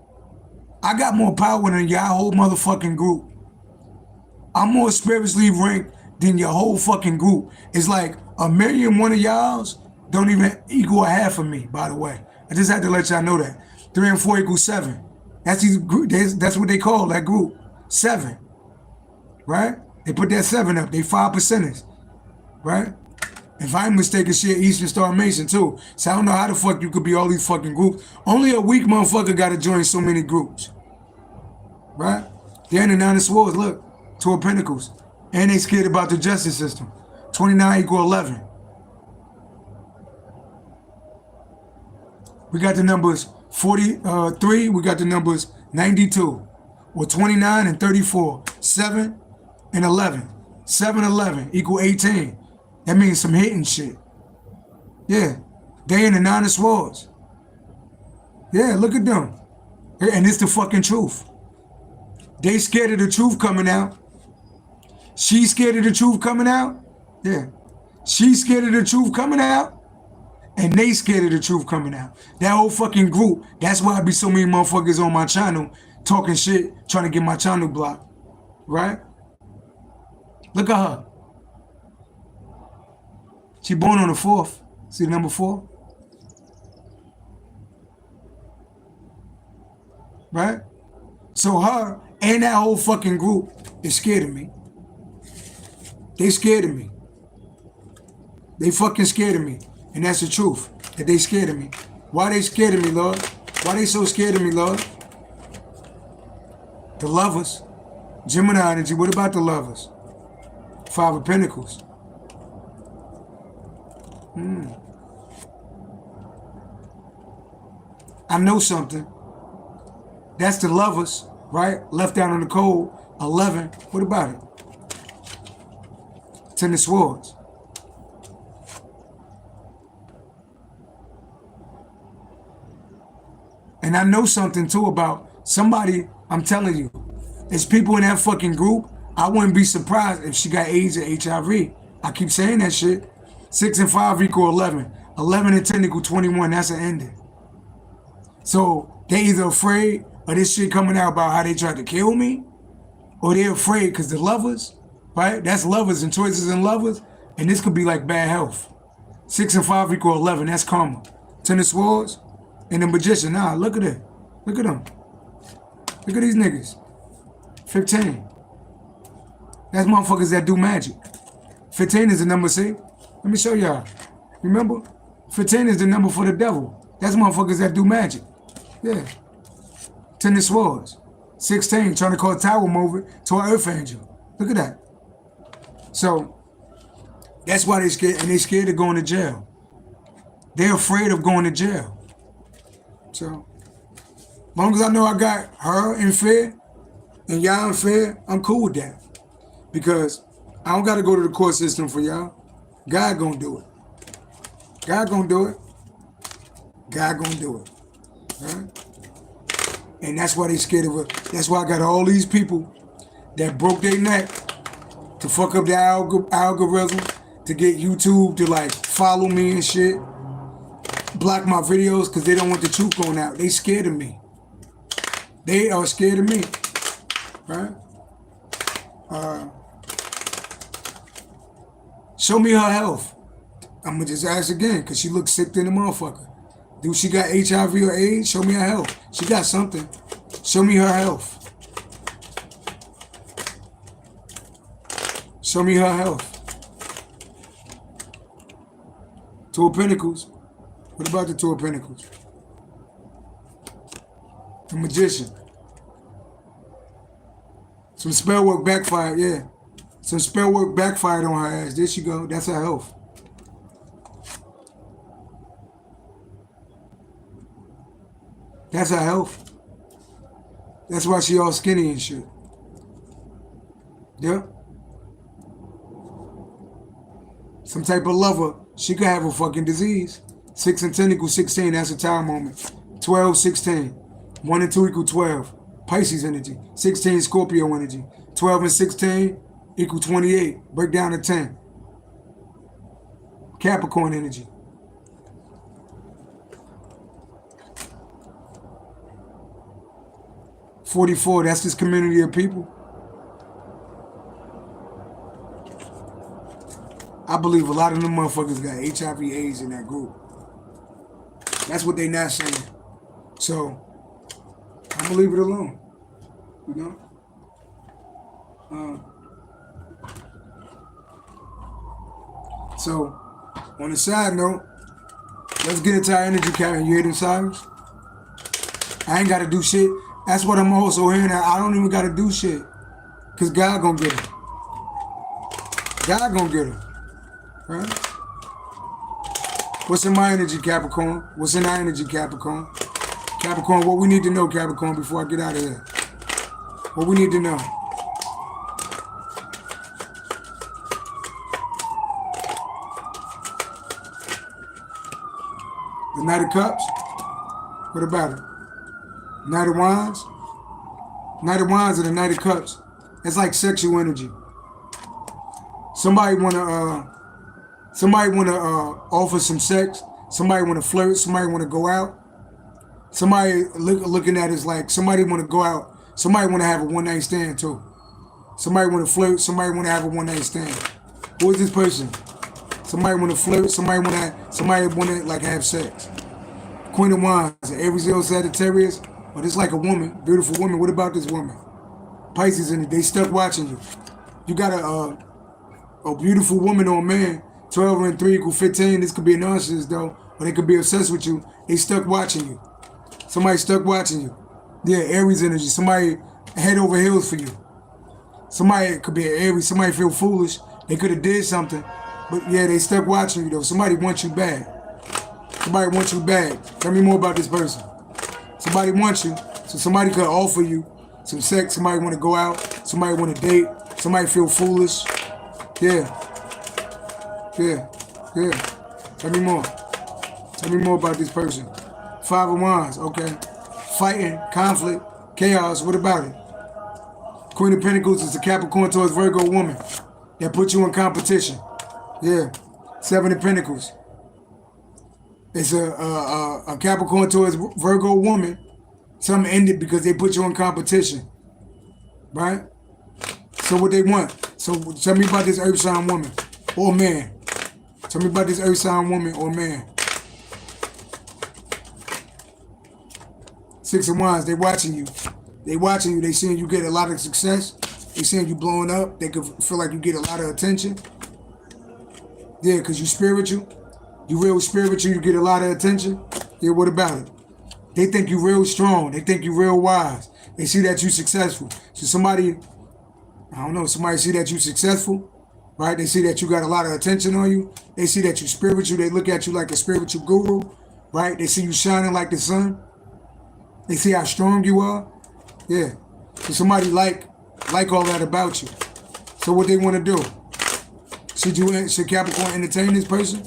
I got more power than y'all whole motherfucking group. I'm more spiritually ranked than your whole fucking group. It's like 1,000,001 of y'all's don't even equal a half of me, by the way. I just had to let y'all know that. 3 and 4 equals 7. That's what they call that group. 7. Right? They put that 7 up. They 5%ers. Right? If I'm mistaken, shit, Eastern Star Mason too. So I don't know how the fuck you could be all these fucking groups. Only a weak motherfucker gotta join so many groups. Right? They're in the Nine of Swords, look. 2 of Pentacles. And they scared about the justice system. 29 equal 11. We got the numbers 43, we got the numbers 92. Or 29 and 34. 7 and 11. 7, 11 equal 18. That means some hitting shit. Yeah. They in the Nine of Swords. Yeah, look at them. And it's the fucking truth. They scared of the truth coming out. She scared of the truth coming out. Yeah. She scared of the truth coming out. And they scared of the truth coming out. That whole fucking group. That's why I be so many motherfuckers on my channel talking shit, trying to get my channel blocked. Right? Look at her. She born on the 4th. See the number 4? Right? So her and that whole fucking group is scared of me. They scared of me. They fucking scared of me. And that's the truth, that they scared of me. Why they scared of me, Lord? Why they so scared of me, Lord? The lovers. Gemini energy, what about the lovers? 5 of Pentacles. I know something. That's the lovers, right? Left out on the cold. 11. What about it? 10 of Swords. And I know something too about somebody, I'm telling you, there's people in that fucking group, I wouldn't be surprised if she got AIDS or HIV. I keep saying that shit. 6 and 5 equal 11. 11 and 10 equal 21. That's an ending. So they either afraid of this shit coming out about how they tried to kill me, or they're afraid because the lovers, right? That's lovers and choices and lovers. And this could be like bad health. 6 and 5 equal 11. That's karma. 10 of Swords and the Magician. Nah, look at it. Look at them. Look at these niggas. 15. That's motherfuckers that do magic. 15 is the number, see? Let me show y'all. Remember? 15 is the number for the devil. That's motherfuckers that do magic. Yeah. 10 of Swords. 16, trying to call Tower Mover to an Earth Angel. Look at that. So, that's why they scared, and they scared of going to jail. They're afraid of going to jail. So, as long as I know I got her in fear, and y'all in fear, I'm cool with that. Because I don't got to go to the court system for y'all. God gonna do it. God gonna do it. God gonna do it. Right? And that's why they scared of it. That's why I got all these people that broke their neck to fuck up the algorithm, to get YouTube to like follow me and shit, block my videos because they don't want the truth going out. They scared of me. They are scared of me. Right? Show me her health. I'm going to just ask again, because she looks sick than a motherfucker. Do she got HIV or AIDS? Show me her health. She got something. Show me her health. Show me her health. Two of Pentacles. What about the Two of Pentacles? The Magician. Some spell work backfired, yeah. Some spell work backfired on her ass. There she go. That's her health. That's her health. That's why she all skinny and shit. Yep. Some type of lover. She could have a fucking disease. 6 and 10 equals 16. That's a tower moment. 12, 16. 1 and 2 equal 12. Pisces energy. 16, Scorpio energy. 12 and 16 equal 28. Break down to 10. Capricorn energy. $44, that's this community of people. I believe a lot of them motherfuckers got HIV AIDS in that group. That's what they not saying. So, I'm gonna leave it alone. You know? So, on the side note, let's get into our energy carrier. You hear them sirens? I ain't gotta do shit. That's what I'm also hearing. I don't even gotta do shit. Cause God gonna get her. God gonna get her. Right? What's in my energy, Capricorn? What's in our energy, Capricorn? Capricorn, what we need to know, Capricorn, before I get out of here. What we need to know. The Knight of Cups? What about it? Knight of Wands? Knight of Wands and the Knight of Cups. It's like sexual energy. Somebody wanna offer some sex. Somebody wanna flirt. Somebody wanna go out. Somebody looking at it is like somebody wanna go out. Somebody wanna have a one-night stand too. Somebody wanna flirt. Somebody wanna have a one-night stand. Who is this person? Somebody wanna flirt. Somebody wanna like have sex. Queen of Wands, Aries, Leo, Sagittarius. But it's like a woman, beautiful woman. What about this woman? Pisces in it. They stuck watching you. You got a beautiful woman or a man. 12 and 3 equal 15. This could be a narcissist though, or they could be obsessed with you. They stuck watching you. Somebody stuck watching you. Yeah, Aries energy. Somebody head over heels for you. Somebody could be an Aries. Somebody feel foolish. They could have did something, but yeah, they stuck watching you though. Somebody wants you bad. Somebody wants you bad. Tell me more about this person. Somebody wants you, so somebody could offer you some sex. Somebody want to go out. Somebody want to date. Somebody feel foolish. Yeah. Tell me more. Tell me more about this person. 5 of Wands, okay. Fighting, conflict, chaos, what about it? Queen of Pentacles is a Capricorn towards Virgo woman that put you in competition. Yeah. 7 of Pentacles. It's a Capricorn towards Virgo woman. Something ended because they put you in competition. Right? So what they want. So tell me about this earth sign woman or man. Tell me about this earth sign woman or man. 6 of Wands, they watching you. They watching you. They seeing you get a lot of success. They seeing you blowing up. They could feel like you get a lot of attention. Yeah, because you spiritual. You real spiritual, you get a lot of attention. Yeah, what about it? They think you real strong. They think you real wise. They see that you successful. So somebody, I don't know, somebody see that you successful, right? They see that you got a lot of attention on you. They see that you spiritual. They look at you like a spiritual guru, right? They see you shining like the sun. They see how strong you are. Yeah. So somebody like all that about you. So what they want to do? Should Capricorn entertain this person?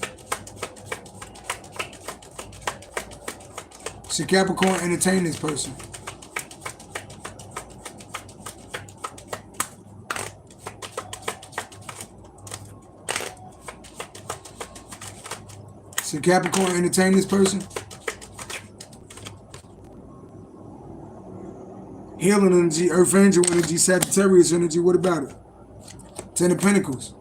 Should Capricorn entertain this person? Should Capricorn entertain this person? Healing energy, Earth Angel energy, Sagittarius energy, what about it? 10 of Pentacles.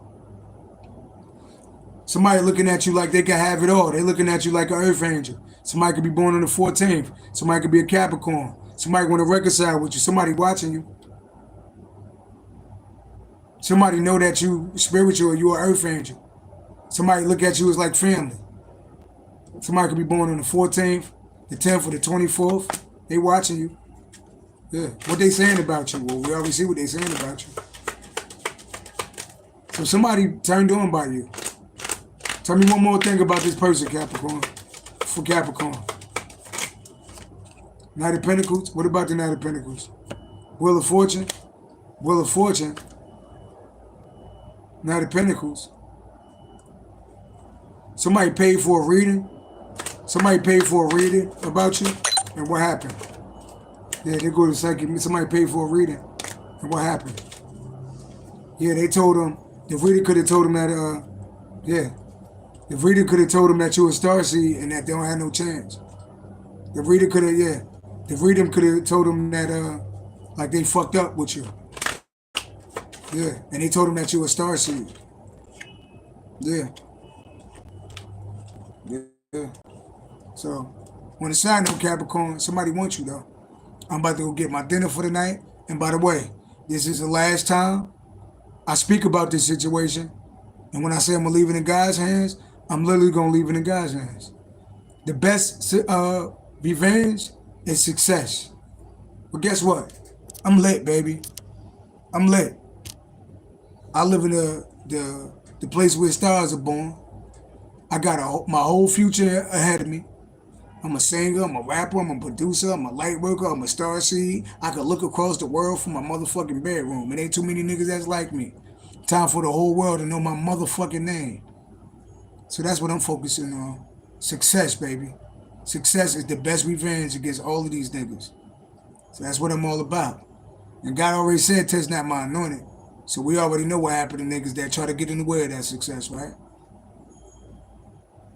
Somebody looking at you like they can have it all. They looking at you like an earth angel. Somebody could be born on the 14th. Somebody could be a Capricorn. Somebody want to reconcile with you. Somebody watching you. Somebody know that you spiritual or you are earth angel. Somebody look at you as like family. Somebody could be born on the 14th, the 10th, or the 24th. They watching you. Yeah. What they saying about you? Well, we already see what they saying about you. So somebody turned on by you. Tell me one more thing about this person, Capricorn. For Capricorn. Knight of Pentacles. What about the Knight of Pentacles? Wheel of Fortune. Wheel of Fortune. Knight of Pentacles. Somebody paid for a reading. Somebody paid for a reading about you. And what happened? Yeah, they go to psychic. Somebody paid for a reading. And what happened? Yeah, they told them. The reader could have told them that, yeah. The reader could have told them that you're a starseed and that they don't have no chance. The reader could have, yeah. The reader could have told them that, like they fucked up with you. Yeah, and they told them that you were a starseed. Yeah. Yeah. So, on the side note, Capricorn, somebody wants you though. I'm about to go get my dinner for the night. And by the way, this is the last time I speak about this situation. And when I say I'm going to leave it in God's hands, I'm literally going to leave it in God's hands. The best revenge is success. But guess what? I'm lit, baby. I'm lit. I live in the place where stars are born. I got my whole future ahead of me. I'm a singer, I'm a rapper, I'm a producer, I'm a light worker, I'm a starseed. I could look across the world from my motherfucking bedroom. It ain't too many niggas that's like me. Time for the whole world to know my motherfucking name. So that's what I'm focusing on. Success, baby. Success is the best revenge against all of these niggas. So that's what I'm all about. And God already said, test not my anointed. So we already know what happened to niggas that try to get in the way of that success, right?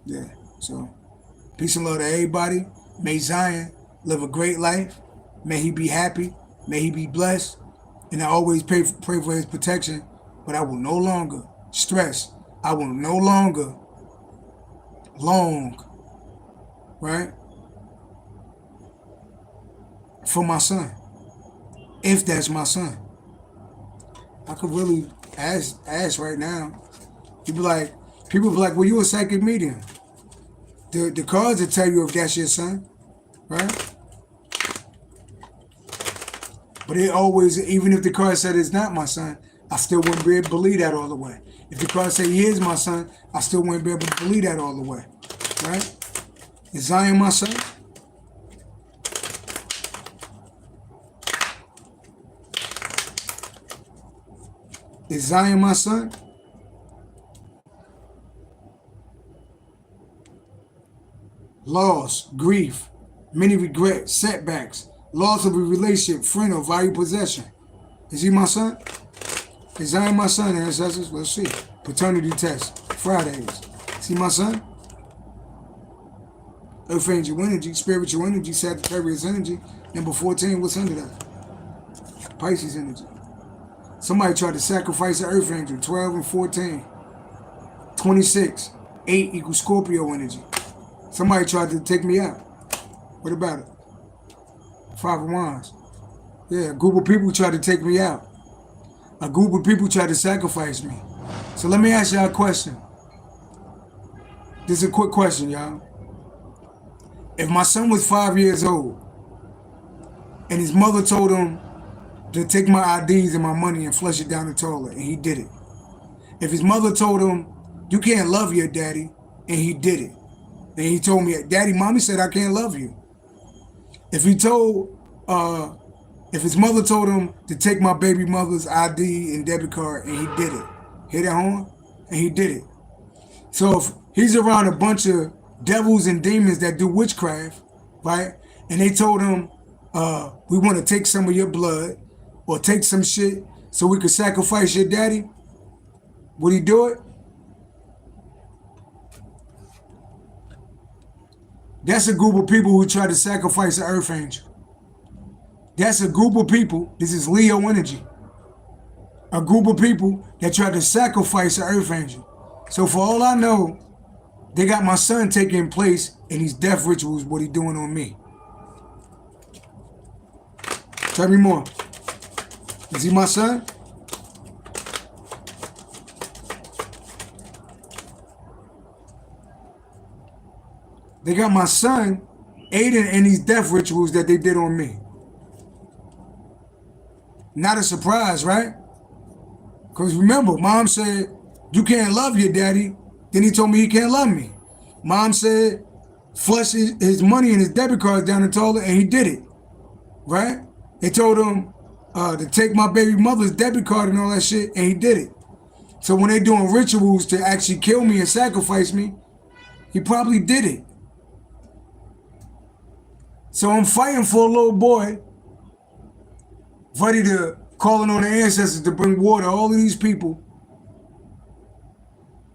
Yeah, so peace and love to everybody. May Zion live a great life. May he be happy. May he be blessed. And I always pray for his protection. But I will no longer stress. I will no longer long, right? For my son. If that's my son. I could really ask right now. People be like, well, you a psychic medium. The cards will tell you if that's your son, right? But it always, even if the card said it's not my son, I still wouldn't be able to believe that all the way. If the card say he is my son, I still wouldn't be able to believe that all the way, right? Is Zion my son? Is Zion my son? Loss, grief, many regrets, setbacks, loss of a relationship, friend, or valued possession. Is he my son? Is Zion my son, ancestors? Let's see. Paternity test, Fridays. Is he my son? Earth angel energy, spiritual energy, Sagittarius energy. Number 14, what's under that? Pisces energy. Somebody tried to sacrifice an earth angel, 12 and 14. 26, 8 equals Scorpio energy. Somebody tried to take me out. What about it? 5 of Wands. Yeah, a group of people tried to take me out. A group of people tried to sacrifice me. So let me ask y'all a question. This is a quick question, y'all. If my son was 5 years old and his mother told him to take my IDs and my money and flush it down the toilet, and he did it. If his mother told him, you can't love your daddy, and he did it. And he told me, Daddy, Mommy said I can't love you. If his mother told him to take my baby mother's ID and debit card, and he did it. Hear that horn? And he did it. So if he's around a bunch of devils and demons that do witchcraft, right? And they told him, we want to take some of your blood or take some shit so we could sacrifice your daddy, would he do it? That's a group of people who try to sacrifice an earth angel. That's a group of people, this is Leo energy. A group of people that try to sacrifice an earth angel. So for all I know, they got my son taking place in these death rituals, what he doing on me. Tell me more. Is he my son? They got my son aiding in these death rituals that they did on me. Not a surprise, right? Because remember, Mom said, you can't love your daddy. Then he told me he can't love me. Mom said, flush his money and his debit cards down the toilet, and he did it, right? They told him to take my baby mother's debit card and all that shit, and he did it. So when they doing rituals to actually kill me and sacrifice me, he probably did it. So I'm fighting for a little boy, ready to calling on the ancestors to bring water, all of these people,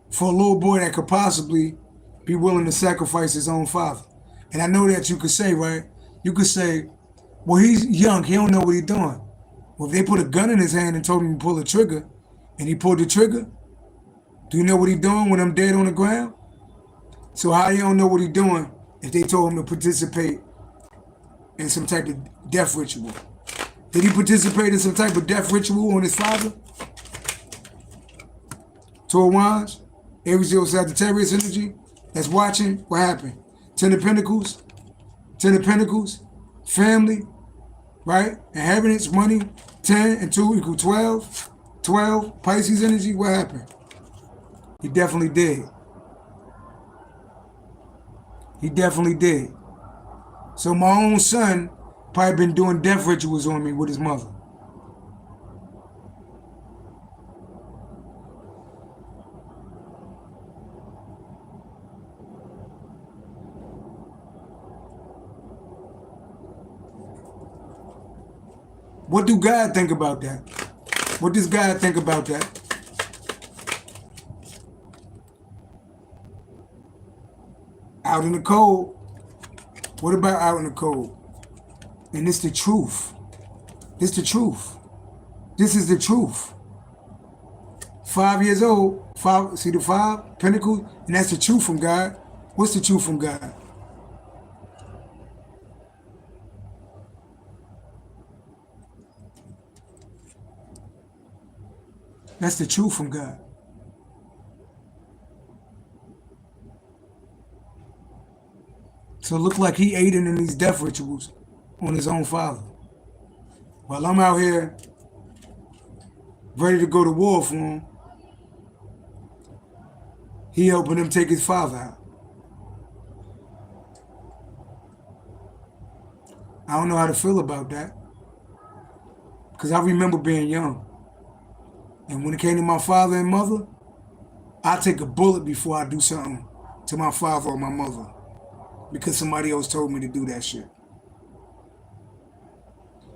for a little boy that could possibly be willing to sacrifice his own father. And I know that you could say, right? You could say, well, he's young, he don't know what he's doing. Well, if they put a gun in his hand and told him to pull the trigger, and he pulled the trigger, do you know what he's doing when I'm dead on the ground? So how you don't know what he's doing if they told him to participate in some type of death ritual? Did he participate in some type of death ritual on his father? Tour Wands, Aries, Leo, Sagittarius energy that's watching, what happened? Ten of Pentacles, family, right? Inheritance, money, 10 and 2 equal 12. 12, Pisces energy, what happened? He definitely did. He definitely did. So my own son probably been doing death rituals on me with his mother. What do God think about that? What does God think about that? Out in the cold. What about out in the cold? And it's the truth. It's the truth. This is the truth. 5 years old, see the 5 pentacles? And that's the truth from God. What's the truth from God? That's the truth from God. So it looked like he aiding in these death rituals on his own father. While I'm out here ready to go to war for him, he helping him take his father out. I don't know how to feel about that. Because I remember being young. And when it came to my father and mother, I take a bullet before I do something to my father or my mother. Because somebody else told me to do that shit.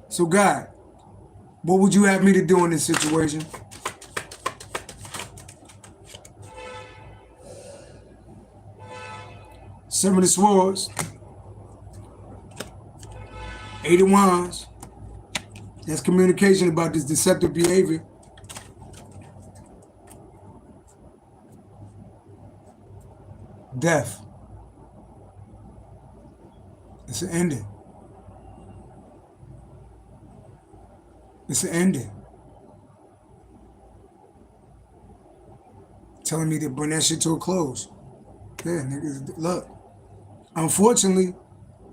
So God, what would you have me to do in this situation? Seven of Swords. 8 of Wands. That's communication about this deceptive behavior. Death. It's an ending. It's an ending. Telling me to bring that shit to a close. Yeah, niggas, look. Unfortunately,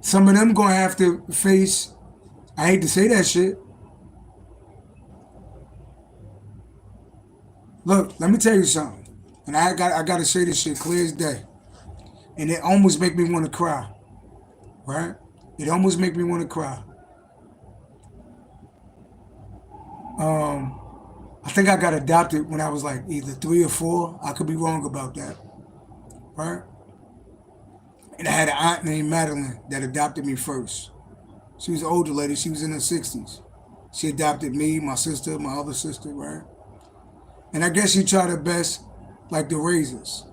some of them gonna have to face, I hate to say that shit. Look, let me tell you something. And I gotta say this shit clear as day. And it almost make me want to cry. Right? It almost make me want to cry. I think I got adopted when I was like either 3 or 4. I could be wrong about that. Right? And I had an aunt named Madeline that adopted me first. She was an older lady. She was in her 60s. She adopted me, my sister, my other sister, right? And I guess she tried her best, like to raise us.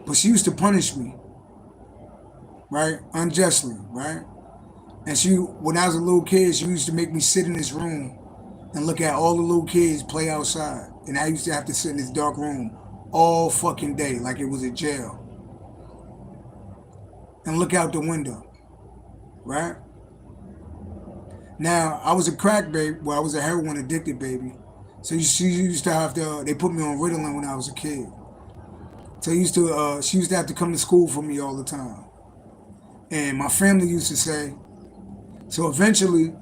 But she used to punish me, right? Unjustly, right? And she, when I was a little kid, she used to make me sit in this room and look at all the little kids play outside. And I used to have to sit in this dark room all fucking day like it was a jail. And look out the window, right? Now, I was a crack baby, well, I was a heroin addicted baby. So she used to have to, they put me on Ritalin when I was a kid. So she used to have to come to school for me all the time. And my family used to say, so eventually,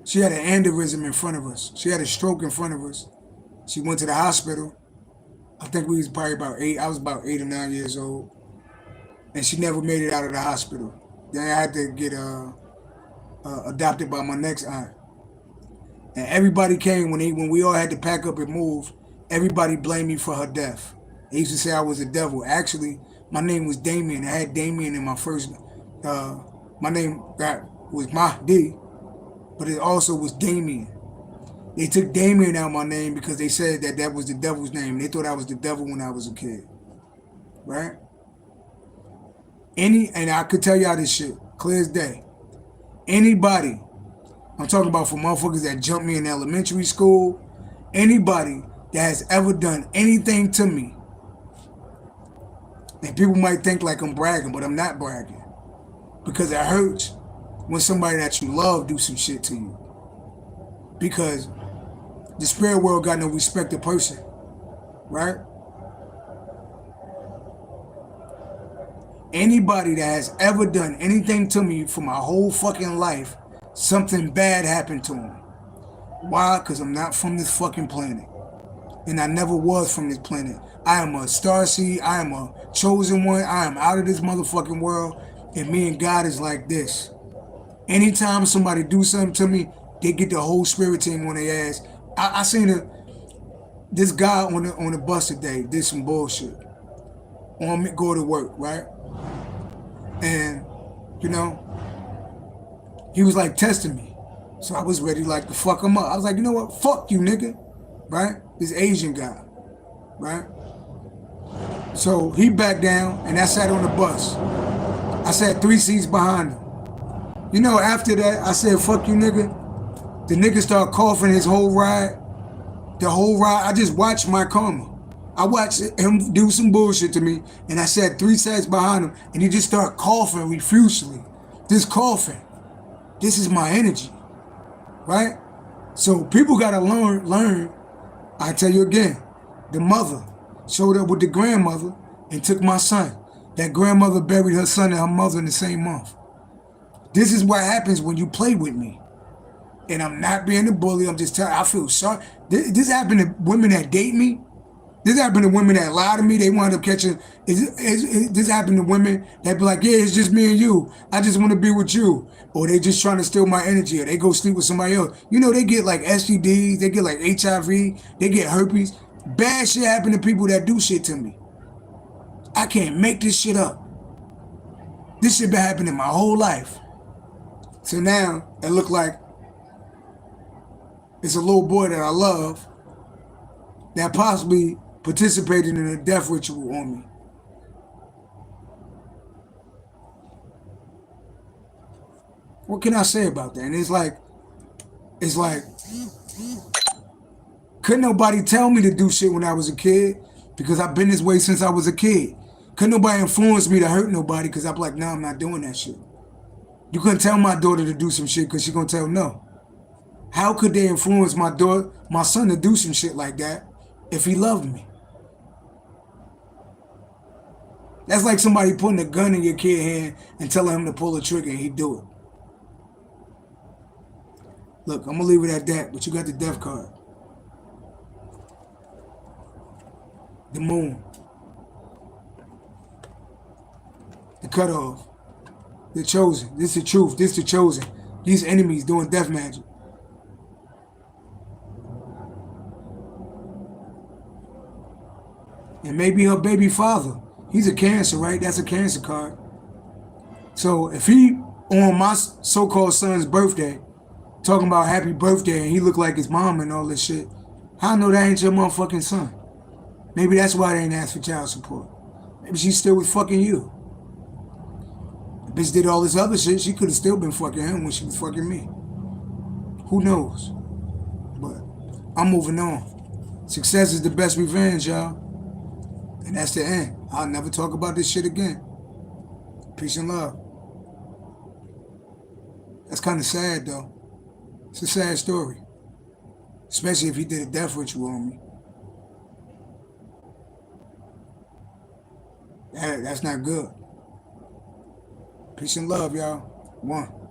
she had an aneurysm in front of us. She had a stroke in front of us. She went to the hospital. I think we was probably about 8. I was about 8 or 9 years old. And she never made it out of the hospital. Then I had to get adopted by my next aunt. And everybody came when we all had to pack up and move. Everybody blamed me for her death. They used to say I was a devil. Actually, my name was Damien. I had Damien in my first. My name was Mahdi, but it also was Damien. They took Damien out of my name because they said that was the devil's name. They thought I was the devil when I was a kid, right? And I could tell y'all this shit clear as day. Anybody, I'm talking about for motherfuckers that jumped me in elementary school, anybody that has ever done anything to me, and people might think like I'm bragging, but I'm not bragging, because it hurts when somebody that you love do some shit to you, because the spirit world got no respect to person, right? Anybody that has ever done anything to me for my whole fucking life, something bad happened to them. Why? Because I'm not from this fucking planet. And I never was from this planet. I am a starseed. I am a chosen one. I am out of this motherfucking world. And me and God is like this. Anytime somebody do something to me, they get the whole spirit team on their ass. I seen this guy on the bus today did some bullshit. On me go to work, right? And, you know, he was like testing me. So I was ready like to fuck him up. I was like, you know what? Fuck you, nigga. Right? This Asian guy. Right? So he backed down and I sat on the bus. I sat 3 seats behind him. You know, after that, I said, fuck you, nigga. The nigga started coughing his whole ride. The whole ride, I just watched my karma. I watched him do some bullshit to me, and I sat 3 seats behind him, and he just started coughing refusely. Just coughing. This is my energy, right? So people gotta learn. I tell you again, the mother showed up with the grandmother and took my son. That grandmother buried her son and her mother in the same month. This is what happens when you play with me. And I'm not being a bully, I'm just telling you, I feel sorry. This happened to women that date me. This happened to women that lie to me. They wind up catching. This happened to women that be like, yeah, it's just me and you. I just want to be with you. Or they just trying to steal my energy. Or they go sleep with somebody else. You know, they get like STDs. They get like HIV. They get herpes. Bad shit happen to people that do shit to me. I can't make this shit up. This shit been happening my whole life. So now, it look like it's a little boy that I love that possibly participated in a death ritual on me. What can I say about that? And it's like, couldn't nobody tell me to do shit when I was a kid because I've been this way since I was a kid. Couldn't nobody influence me to hurt nobody because I'm like, no, I'm not doing that shit. You couldn't tell my daughter to do some shit because she's gonna tell no. How could they influence my son to do some shit like that if he loved me? That's like somebody putting a gun in your kid's hand and telling him to pull the trigger and he do it. Look, I'm gonna leave it at that, but you got the death card. The moon. The cutoff. The chosen. This is the truth. This is the chosen. These enemies doing death magic. And maybe her baby father. He's a Cancer, right? That's a Cancer card. So if he, on my so-called son's birthday, talking about happy birthday and he look like his mom and all this shit, how I know that ain't your motherfucking son? Maybe that's why they ain't asked for child support. Maybe she's still with fucking you. The bitch did all this other shit. She could have still been fucking him when she was fucking me. Who knows? But I'm moving on. Success is the best revenge, y'all. And that's the end. I'll never talk about this shit again. Peace and love. That's kind of sad, though. It's a sad story. Especially if he did a death ritual on me. That's not good. Peace and love, y'all. One.